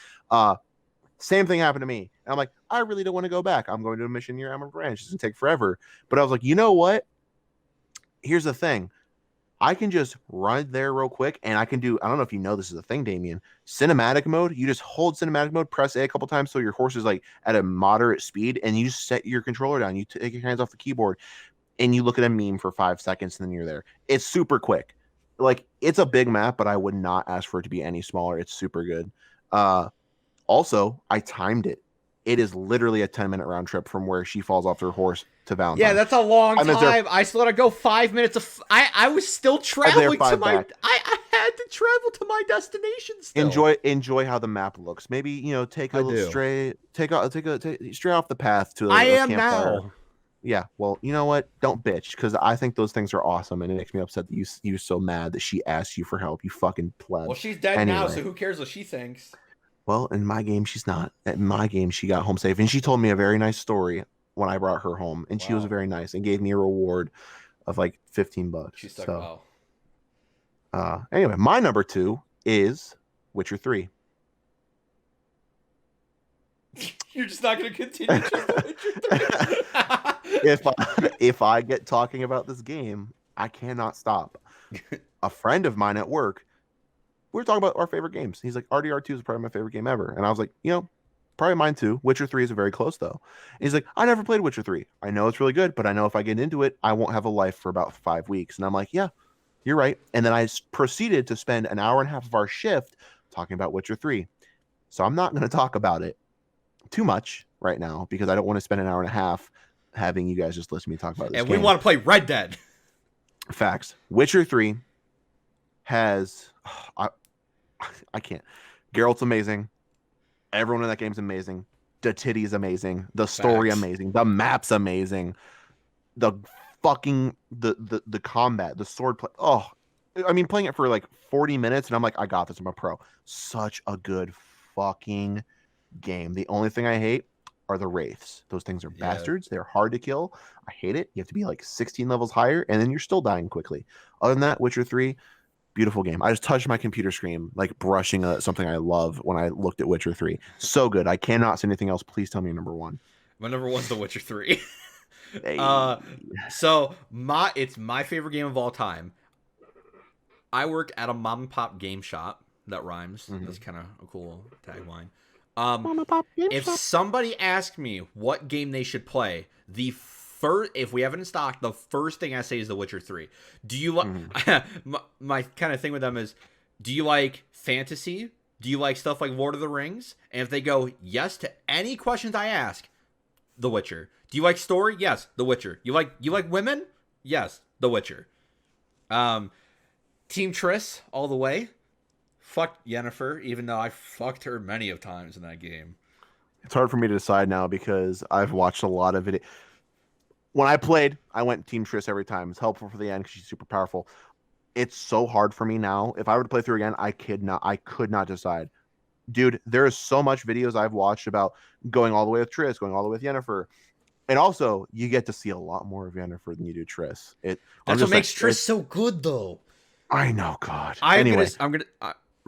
[SPEAKER 1] Same thing happened to me. And I'm like, I really don't want to go back. I'm going to a mission near Emerald Ranch. It's going to take forever. But I was like, you know what? Here's the thing. I can just run there real quick, and I can do, I don't know if you know this is a thing, Damien, cinematic mode. You just hold cinematic mode, press A a couple times so your horse is like at a moderate speed, and you just set your controller down. You take your hands off the keyboard, and you look at a meme for 5 seconds, and then you're there. It's super quick. Like, it's a big map, but I would not ask for it to be any smaller. It's super good. Also, I timed it. It is literally a 10-minute round trip from where she falls off her horse to Valentine.
[SPEAKER 2] Yeah, that's a long time. I still had to go 5 minutes. I was still traveling to my. I had to travel to my destination. Still.
[SPEAKER 1] Enjoy how the map looks. Maybe, you know, take stray off the path to.
[SPEAKER 2] I am now.
[SPEAKER 1] Yeah, well, you know what? Don't bitch, because I think those things are awesome, and it makes me upset that you're so mad that she asked you for help. You fucking pleb.
[SPEAKER 2] Well, she's dead now, so who cares what she thinks?
[SPEAKER 1] Well, in my game, she's not. In my game, she got home safe, and she told me a very nice story when I brought her home, and she was very nice and gave me a reward of like $15.
[SPEAKER 2] She's stuck. So,
[SPEAKER 1] anyway, my number 2 is Witcher 3.
[SPEAKER 2] You're just not going to continue.
[SPEAKER 1] If I get talking about this game, I cannot stop. A friend of mine at work, we were talking about our favorite games. He's like, RDR2 is probably my favorite game ever. And I was like, you know, probably mine too. Witcher 3 is very close though. And he's like, I never played Witcher 3. I know it's really good, but I know if I get into it, I won't have a life for about 5 weeks. And I'm like, yeah, you're right. And then I proceeded to spend an hour and a half of our shift talking about Witcher 3. So I'm not going to talk about it too much right now because I don't want to spend an hour and a half having you guys just listen to me talk about this
[SPEAKER 2] and
[SPEAKER 1] game.
[SPEAKER 2] We want to play Red Dead.
[SPEAKER 1] Facts. Witcher 3 has... I can't. Geralt's amazing. Everyone in that game's amazing. The titty's amazing. The story amazing. The map's amazing. The fucking the combat, the sword play. Oh, I mean, playing it for like 40 minutes, and I'm like, I got this. I'm a pro. Such a good fucking game. The only thing I hate are the wraiths. Those things are bastards. They're hard to kill. I hate it. You have to be like 16 levels higher, and then you're still dying quickly. Other than that, Witcher 3. Beautiful game. I just touched my computer screen, like brushing something I love when I looked at Witcher 3. So good. I cannot say anything else. Please tell me your number 1.
[SPEAKER 2] My number 1's The Witcher 3.
[SPEAKER 1] Hey.
[SPEAKER 2] So it's my favorite game of all time. I work at a mom and pop game shop. That rhymes. Mm-hmm. That's kind of a cool tagline. Mom and pop game shop. Somebody asked me what game they should play, if we have it in stock, the first thing I say is The Witcher 3. Do you like my kind of thing with them is, do you like fantasy? Do you like stuff like Lord of the Rings? And if they go yes to any questions I ask, The Witcher. Do you like story? Yes, The Witcher. You like women? Yes, The Witcher. Team Triss all the way. Fuck Yennefer, even though I fucked her many of times in that game.
[SPEAKER 1] It's hard for me to decide now because I've watched a lot of it. When I played, I went Team Triss every time. It's helpful for the end because she's super powerful. It's so hard for me now. If I were to play through again, I could not decide. Dude, there is so much videos I've watched about going all the way with Triss, going all the way with Yennefer. And also, you get to see a lot more of Yennefer than you do Triss.
[SPEAKER 2] That's what makes Triss so good, though.
[SPEAKER 1] I know, God.
[SPEAKER 2] I'm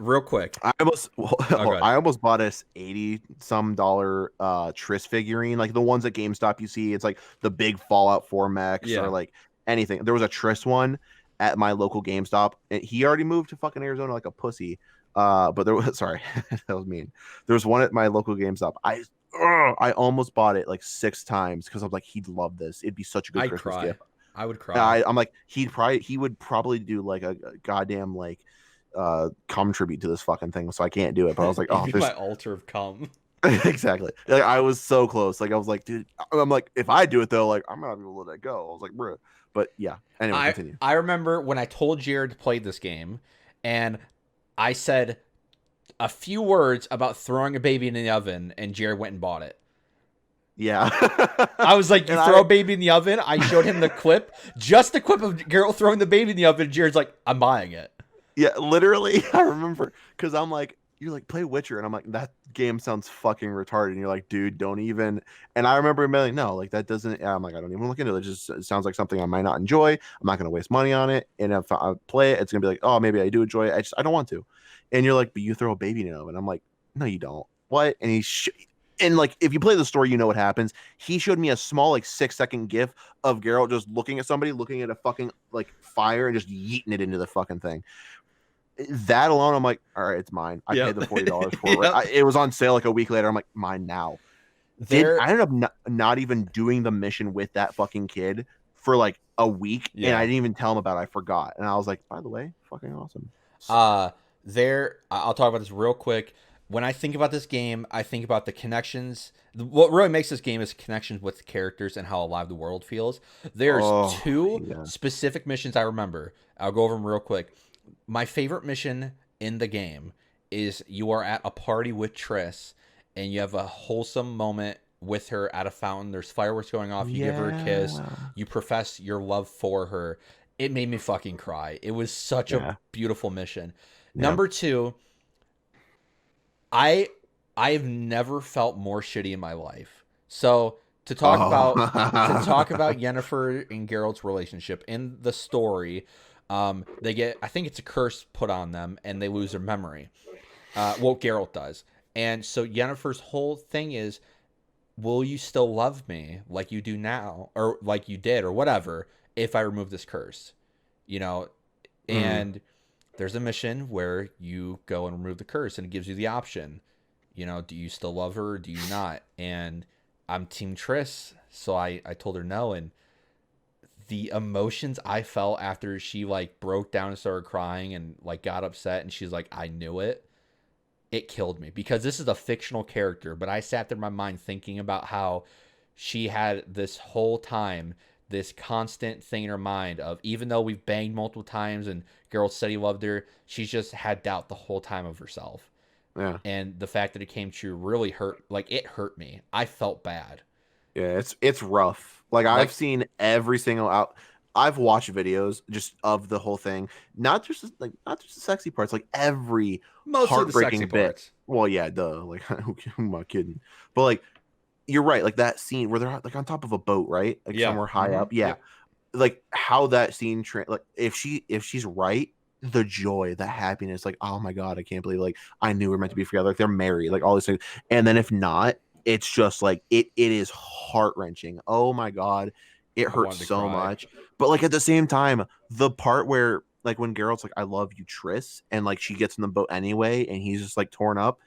[SPEAKER 2] real quick.
[SPEAKER 1] I almost
[SPEAKER 2] Oh, good.
[SPEAKER 1] I almost bought a 80 some dollar Triss figurine, like the ones at GameStop you see. It's like the big Fallout 4 mechs or
[SPEAKER 2] Yeah,
[SPEAKER 1] like anything. There was a Triss one at my local GameStop. He already moved to fucking Arizona like a pussy. But there was sorry, that was mean. There was one at my local GameStop. I almost bought it like 6 times because I'm like, he'd love this. It'd be such a good
[SPEAKER 2] I'd
[SPEAKER 1] Christmas
[SPEAKER 2] cry.
[SPEAKER 1] gift.
[SPEAKER 2] I would
[SPEAKER 1] And
[SPEAKER 2] cry.
[SPEAKER 1] I'm like, he would probably do like a goddamn like contribute to this fucking thing, so I can't do it. But I was like,
[SPEAKER 2] It'd
[SPEAKER 1] oh,
[SPEAKER 2] be
[SPEAKER 1] there's
[SPEAKER 2] my altar of cum.
[SPEAKER 1] exactly. Like, I was so close. Like I was like, dude, I'm like, if I do it though, like I'm not gonna be able to let that go. I was like, bro. But yeah. Anyway,
[SPEAKER 2] I
[SPEAKER 1] continue.
[SPEAKER 2] I remember when I told Jared to play this game, and I said a few words about throwing a baby in the oven, and Jared went and bought it.
[SPEAKER 1] Yeah.
[SPEAKER 2] I was like, "You
[SPEAKER 1] And
[SPEAKER 2] throw a baby in the oven?" I showed him the clip, just the clip of Geralt throwing the baby in the oven. Jared's like, "I'm buying it."
[SPEAKER 1] yeah, literally, I remember because I'm like, you're like, play Witcher, and I'm like, that game sounds fucking retarded. And you're like, dude, don't even. And I remember being like, no, like that doesn't. I'm like, I don't even look into it. It sounds like something I might not enjoy. I'm not gonna waste money on it. And if I play it, it's gonna be like, oh, maybe I do enjoy it. I don't want to. And you're like, but you throw a baby in an oven. I'm like, no, you don't. What? And like, if you play the story, you know what happens. He showed me a small, like 6 second gif of Geralt just looking at somebody, looking at a fucking like fire, and just yeeting it into the fucking thing. That alone, I'm like, all right, it's mine. I paid
[SPEAKER 2] Yep.
[SPEAKER 1] the $40 for it.
[SPEAKER 2] Yep.
[SPEAKER 1] It was on sale like a week later. I'm like, mine now.
[SPEAKER 2] There.
[SPEAKER 1] I ended up not even doing the mission with that fucking kid for like a week, and I
[SPEAKER 2] Yeah.
[SPEAKER 1] didn't even tell him about it. I forgot, and I was like, by the way, fucking awesome.
[SPEAKER 2] Uh I'll talk about this real quick. When I think about this game, I think about the connections. What really makes this game is connections with the characters and how alive the world feels. There's
[SPEAKER 1] Oh
[SPEAKER 2] two
[SPEAKER 1] yeah,
[SPEAKER 2] specific missions I remember. I'll go over them real quick. My favorite mission in the game is you are at a party with Triss and you have a wholesome moment with her at a fountain. There's fireworks going off. You give her a kiss.
[SPEAKER 1] yeah,
[SPEAKER 2] You profess your love for her. It made me fucking cry. It was such a
[SPEAKER 1] yeah,
[SPEAKER 2] beautiful mission.
[SPEAKER 1] yeah.
[SPEAKER 2] Number two, I I've never felt more shitty in my life. So to talk about
[SPEAKER 1] Oh,
[SPEAKER 2] Yennefer and Geralt's relationship in the story, they get, I think it's a curse put on them and they lose their memory. Well, Geralt does, and so Yennefer's whole thing is, will you still love me like you do now, or like you did, or whatever, if I remove this curse? You know,
[SPEAKER 1] mm,
[SPEAKER 2] and there's a mission where you go and remove the curse and it gives you the option. You know, do you still love her or do you not? And I'm Team Triss, so I told her no. And the emotions I felt after she like broke down and started crying and like got upset and she's like, I knew it. It killed me because this is a fictional character, but I sat there in my mind thinking about how she had this whole time this constant thing in her mind of, even though we've banged multiple times and Geralt said he loved her, she's just had doubt the whole time of herself.
[SPEAKER 1] yeah.
[SPEAKER 2] And the fact that it came true really hurt. Like, it hurt me. I felt bad.
[SPEAKER 1] Yeah, it's rough. Like I've
[SPEAKER 2] Like,
[SPEAKER 1] seen every single out. I've watched videos just of the whole thing, not just the sexy parts, like every
[SPEAKER 2] mostly the sexy
[SPEAKER 1] heartbreaking bit.
[SPEAKER 2] parts.
[SPEAKER 1] Well, yeah, duh. Like who am I kidding? But like you're right, like that scene where they're like on top of a boat, right? Like
[SPEAKER 2] Yeah.
[SPEAKER 1] somewhere high
[SPEAKER 2] Mm-hmm.
[SPEAKER 1] up. Yeah,
[SPEAKER 2] Yep.
[SPEAKER 1] like how that scene like if she's right, the joy, the happiness, like oh my god, I can't believe like I knew we are meant to be together, like they're married, like all these things. And then if not, it's just like it is heart-wrenching. Oh my god, it
[SPEAKER 2] I
[SPEAKER 1] hurts
[SPEAKER 2] wanted to
[SPEAKER 1] so
[SPEAKER 2] cry.
[SPEAKER 1] much. But like at the same time, the part where like when Geralt's like I love you Triss, and like she gets in the boat anyway and he's just like torn up,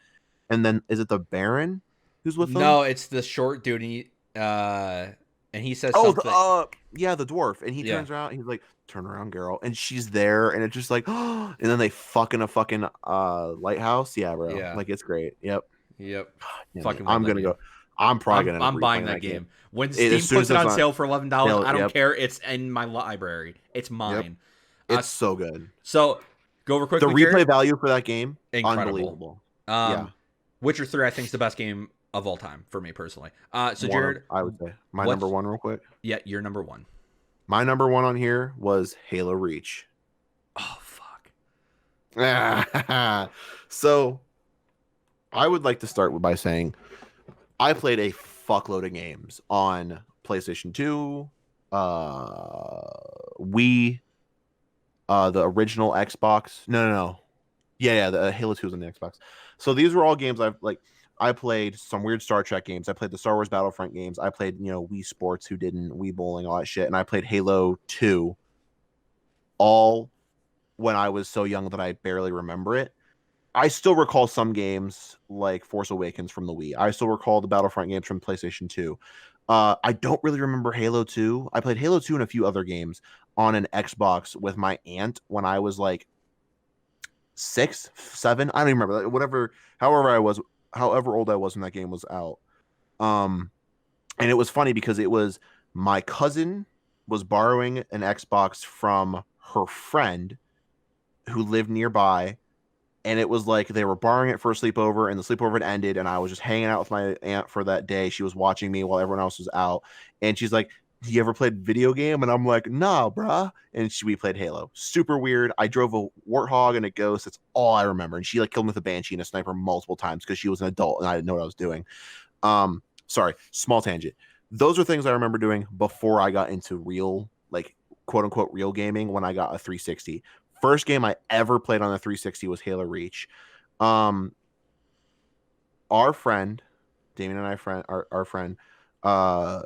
[SPEAKER 1] and then is it the Baron who's with them?
[SPEAKER 2] No, it's the short dude. And he says
[SPEAKER 1] Oh,
[SPEAKER 2] something.
[SPEAKER 1] yeah, the dwarf, and he
[SPEAKER 2] Yeah.
[SPEAKER 1] turns around. He's like, "Turn around, girl," and she's there, and it's just like, and then they fuck in a fucking lighthouse. Yeah, bro,
[SPEAKER 2] Yeah.
[SPEAKER 1] like it's great. Yep.
[SPEAKER 2] Yep.
[SPEAKER 1] Damn it.
[SPEAKER 2] Fucking love
[SPEAKER 1] I'm
[SPEAKER 2] that
[SPEAKER 1] gonna go.
[SPEAKER 2] game.
[SPEAKER 1] I'm probably
[SPEAKER 2] I'm
[SPEAKER 1] gonna end up
[SPEAKER 2] I'm buying
[SPEAKER 1] replaying
[SPEAKER 2] that
[SPEAKER 1] that game.
[SPEAKER 2] game. When
[SPEAKER 1] As
[SPEAKER 2] Steam
[SPEAKER 1] soon
[SPEAKER 2] puts
[SPEAKER 1] as
[SPEAKER 2] it
[SPEAKER 1] it's
[SPEAKER 2] on
[SPEAKER 1] on
[SPEAKER 2] sale for $11,
[SPEAKER 1] sale,
[SPEAKER 2] I don't
[SPEAKER 1] yep,
[SPEAKER 2] care. It's in my library. It's
[SPEAKER 1] yep,
[SPEAKER 2] mine.
[SPEAKER 1] it's so good.
[SPEAKER 2] So go over
[SPEAKER 1] The
[SPEAKER 2] quickly,
[SPEAKER 1] replay
[SPEAKER 2] Jared.
[SPEAKER 1] value for that game,
[SPEAKER 2] Incredible.
[SPEAKER 1] unbelievable. Yeah,
[SPEAKER 2] Um, Witcher 3, I think, is the best game of all time for me personally. So
[SPEAKER 1] one of
[SPEAKER 2] Jared,
[SPEAKER 1] I would say my number
[SPEAKER 2] what's
[SPEAKER 1] one, real quick.
[SPEAKER 2] yeah, you're number one.
[SPEAKER 1] My number one on here was Halo Reach.
[SPEAKER 2] Oh fuck.
[SPEAKER 1] So I would like to start by saying I played a fuckload of games on PlayStation 2, Wii, the original Xbox. No. Yeah, the Halo 2 was on the Xbox. So these were all games I've like. I played some weird Star Trek games. I played the Star Wars Battlefront games. I played, Wii Sports, who didn't, Wii Bowling, all that shit. And I played Halo 2 all when I was so young that I barely remember it. I still recall some games like Force Awakens from the Wii. I still recall the Battlefront games from PlayStation 2. I don't really remember Halo 2. I played Halo 2 and a few other games on an Xbox with my aunt when I was like 6, 7. I don't even remember. Whatever, however old I was when that game was out. Um, and it was funny because it was my cousin was borrowing an Xbox from her friend who lived nearby, and it was like they were borrowing it for a sleepover, and the sleepover had ended, and I was just hanging out with my aunt for that day. She was watching me while everyone else was out, and she's like, "You ever played video game?" And I'm like, "Nah, bruh." And we played Halo. Super weird. I drove a warthog and a ghost. That's all I remember. And she like killed me with a banshee and a sniper multiple times because she was an adult and I didn't know what I was doing. Sorry, small tangent. Those are things I remember doing before I got into real, like, quote unquote real gaming when I got a 360. First game I ever played on the 360 was Halo Reach. Um, our friend, Damien and our friend, uh,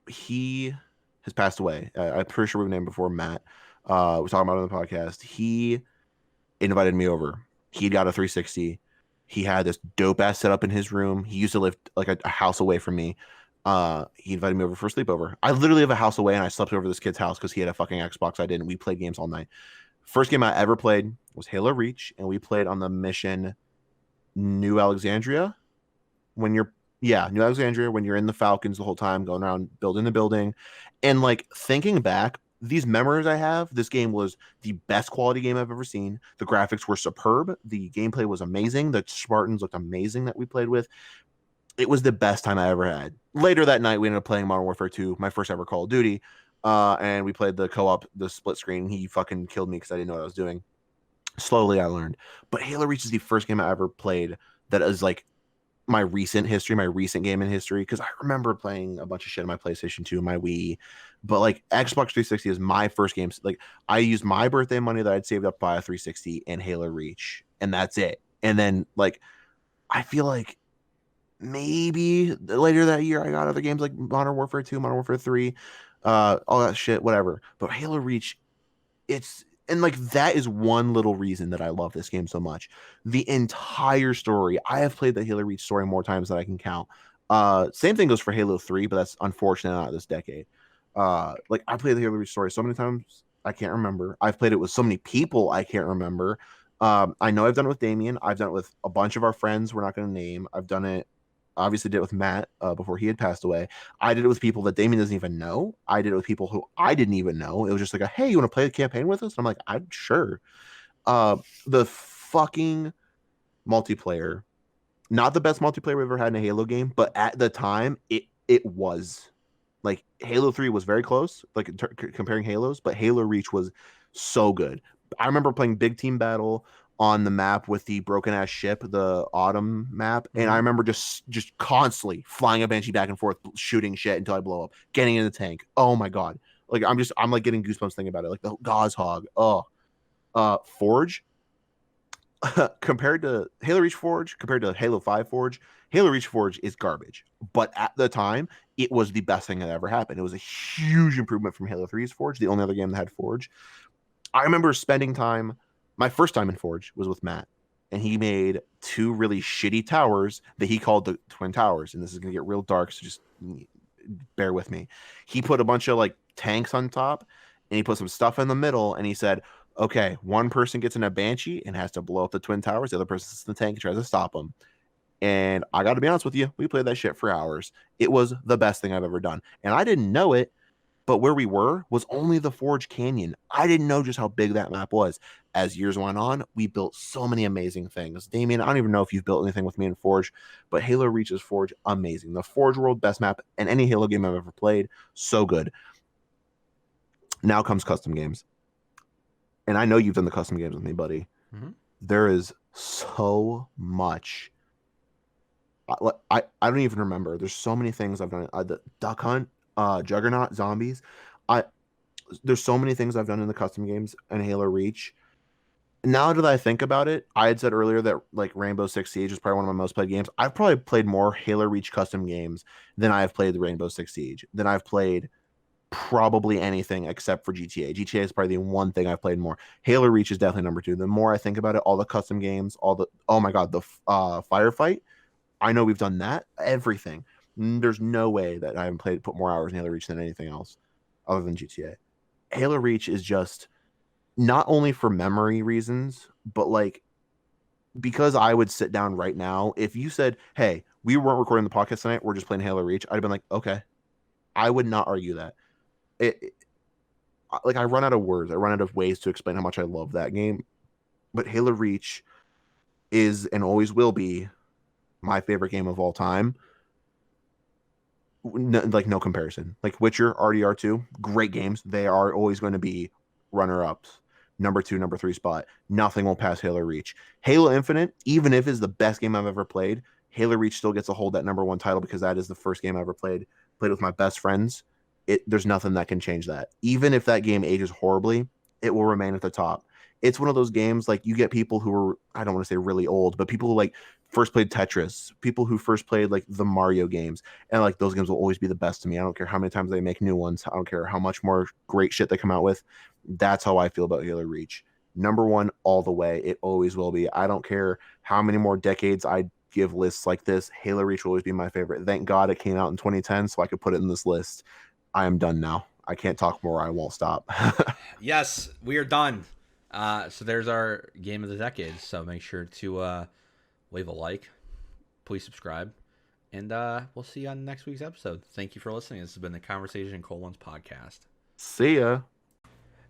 [SPEAKER 1] he has passed away. I'm pretty sure we've named before Matt. We're talking about it on the podcast. He invited me over. He got a 360. He had this dope ass setup in his room. He used to live like a house away from me. He invited me over for a sleepover. I literally live a house away, and I slept over this kid's house because he had a fucking Xbox. I didn't. We played games all night. First game I ever played was Halo Reach, and we played on the mission New Alexandria. When you're New Alexandria, when you're in the Falcons the whole time, going around building the building. And like thinking back, these memories I have, this game was the best quality game I've ever seen. The graphics were superb. The gameplay was amazing. The Spartans looked amazing that we played with. It was the best time I ever had. Later that night, we ended up playing Modern Warfare 2, my first ever Call of Duty. And we played the co-op, the split screen. He fucking killed me because I didn't know what I was doing. Slowly, I learned. But Halo Reach is the first game I ever played that is like my recent history, my recent gaming history, because I remember playing a bunch of shit on my PlayStation 2 and my Wii, but like Xbox 360 is my first game. Like I used my birthday money that I'd saved up by a 360 and Halo Reach, and that's it. And then like I feel like maybe later that year I got other games like Modern Warfare 2, Modern Warfare 3, all that shit, whatever. But Halo Reach, it's and like that is one little reason that I love this game so much. The entire story. I have played the Halo Reach story more times than I can count. Same thing goes for Halo 3, but that's unfortunately not this decade. Like I played the Halo Reach story so many times I can't remember. I've played it with so many people I can't remember. I know I've done it with Damien. I've done it with a bunch of our friends we're not going to name. I've done it obviously did it with Matt before he had passed away. I did it with people that Damien doesn't even know. I did it with people who I didn't even know. It was just like, hey, you want to play the campaign with us? And I'm like, I'm sure. The fucking multiplayer, not the best multiplayer we've ever had in a Halo game, but at the time, it was. Like Halo 3 was very close, like comparing Halos, but Halo Reach was so good. I remember playing Big Team Battle on the map with the broken ass ship, the Autumn map, and I remember just constantly flying a Banshee back and forth, shooting shit until I blow up, getting in the tank. Oh my god. Like I'm like getting goosebumps thinking about it. Like the Gauze Oh. Forge compared to Halo Reach Forge, compared to Halo 5 Forge, Halo Reach Forge is garbage. But at the time, it was the best thing that ever happened. It was a huge improvement from Halo 3's Forge, the only other game that had Forge. I remember spending time, my first time in Forge was with Matt, and he made two really shitty towers that he called the Twin Towers. And this is going to get real dark, so just bear with me. He put a bunch of like tanks on top, and he put some stuff in the middle, and he said, okay, one person gets in a Banshee and has to blow up the Twin Towers. The other person sits in the tank and tries to stop them. And I got to be honest with you, we played that shit for hours. It was the best thing I've ever done. And I didn't know it, but where we were was only the Forge Canyon. I didn't know just how big that map was. As years went on, we built so many amazing things. Damien, I don't even know if you've built anything with me in Forge, but Halo Reaches Forge, amazing. The Forge World, best map in any Halo game I've ever played. So good. Now comes custom games. And I know you've done the custom games with me, buddy. Mm-hmm. There is so much. I don't even remember. There's so many things I've done. The Duck Hunt, Juggernaut, Zombies. There's so many things I've done in the custom games and Halo Reach. Now that I think about it, I had said earlier that like Rainbow Six Siege is probably one of my most played games. I've probably played more Halo Reach custom games than I have played the Rainbow Six Siege. Than I've played probably anything except for GTA. GTA is probably the one thing I've played more. Halo Reach is definitely number two. The more I think about it, all the custom games, all the oh my god, the firefight. I know we've done that. Everything. There's no way that I haven't put more hours in Halo Reach than anything else, other than GTA. Halo Reach is just not only for memory reasons, but like because I would sit down right now. If you said, "Hey, we weren't recording the podcast tonight. We're just playing Halo Reach," I'd have been like, "Okay." I would not argue that. It like I run out of words. I run out of ways to explain how much I love that game. But Halo Reach is and always will be my favorite game of all time. Like no comparison. Like Witcher, RDR2, great games. They are always going to be runner ups. Number two, number three spot. Nothing will pass Halo Reach. Halo Infinite, even if it's the best game I've ever played, Halo Reach still gets to hold that number one title because that is the first game I ever played. Played with my best friends. There's nothing that can change that. Even if that game ages horribly, it will remain at the top. It's one of those games like you get people who are I don't want to say really old, but people who like first played Tetris, people who first played like the Mario games, and like those games will always be the best to me. I don't care how many times they make new ones. I don't care how much more great shit they come out with. That's how I feel about Halo Reach. Number one all the way. It always will be. I don't care how many more decades I give lists like this. Halo Reach will always be my favorite. Thank God it came out in 2010 so I could put it in this list. I am done now. I can't talk more. I won't stop.
[SPEAKER 2] Yes, we are done. So there's our game of the decade. So make sure to leave a like, please subscribe, and we'll see you on next week's episode. Thank you for listening. This has been the Conversation Colons podcast.
[SPEAKER 1] See ya.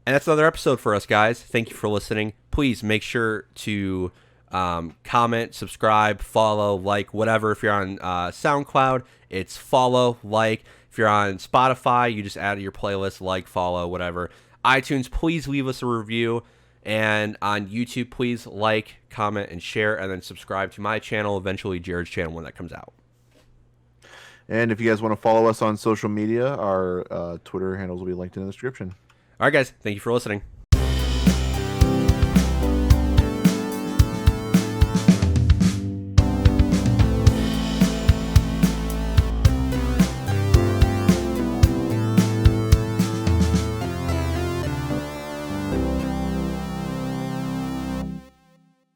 [SPEAKER 2] And that's another episode for us, guys. Thank you for listening. Please make sure to comment, subscribe, follow, like, whatever. If you're on SoundCloud, it's follow, like. If you're on Spotify, you just add to your playlist, like, follow, whatever. iTunes, please leave us a review. And on YouTube, please like, comment, and share, and then subscribe to my channel, eventually Jared's channel when that comes out.
[SPEAKER 1] And if you guys want to follow us on social media, our Twitter handles will be linked in the description.
[SPEAKER 2] All right, guys. Thank you for listening.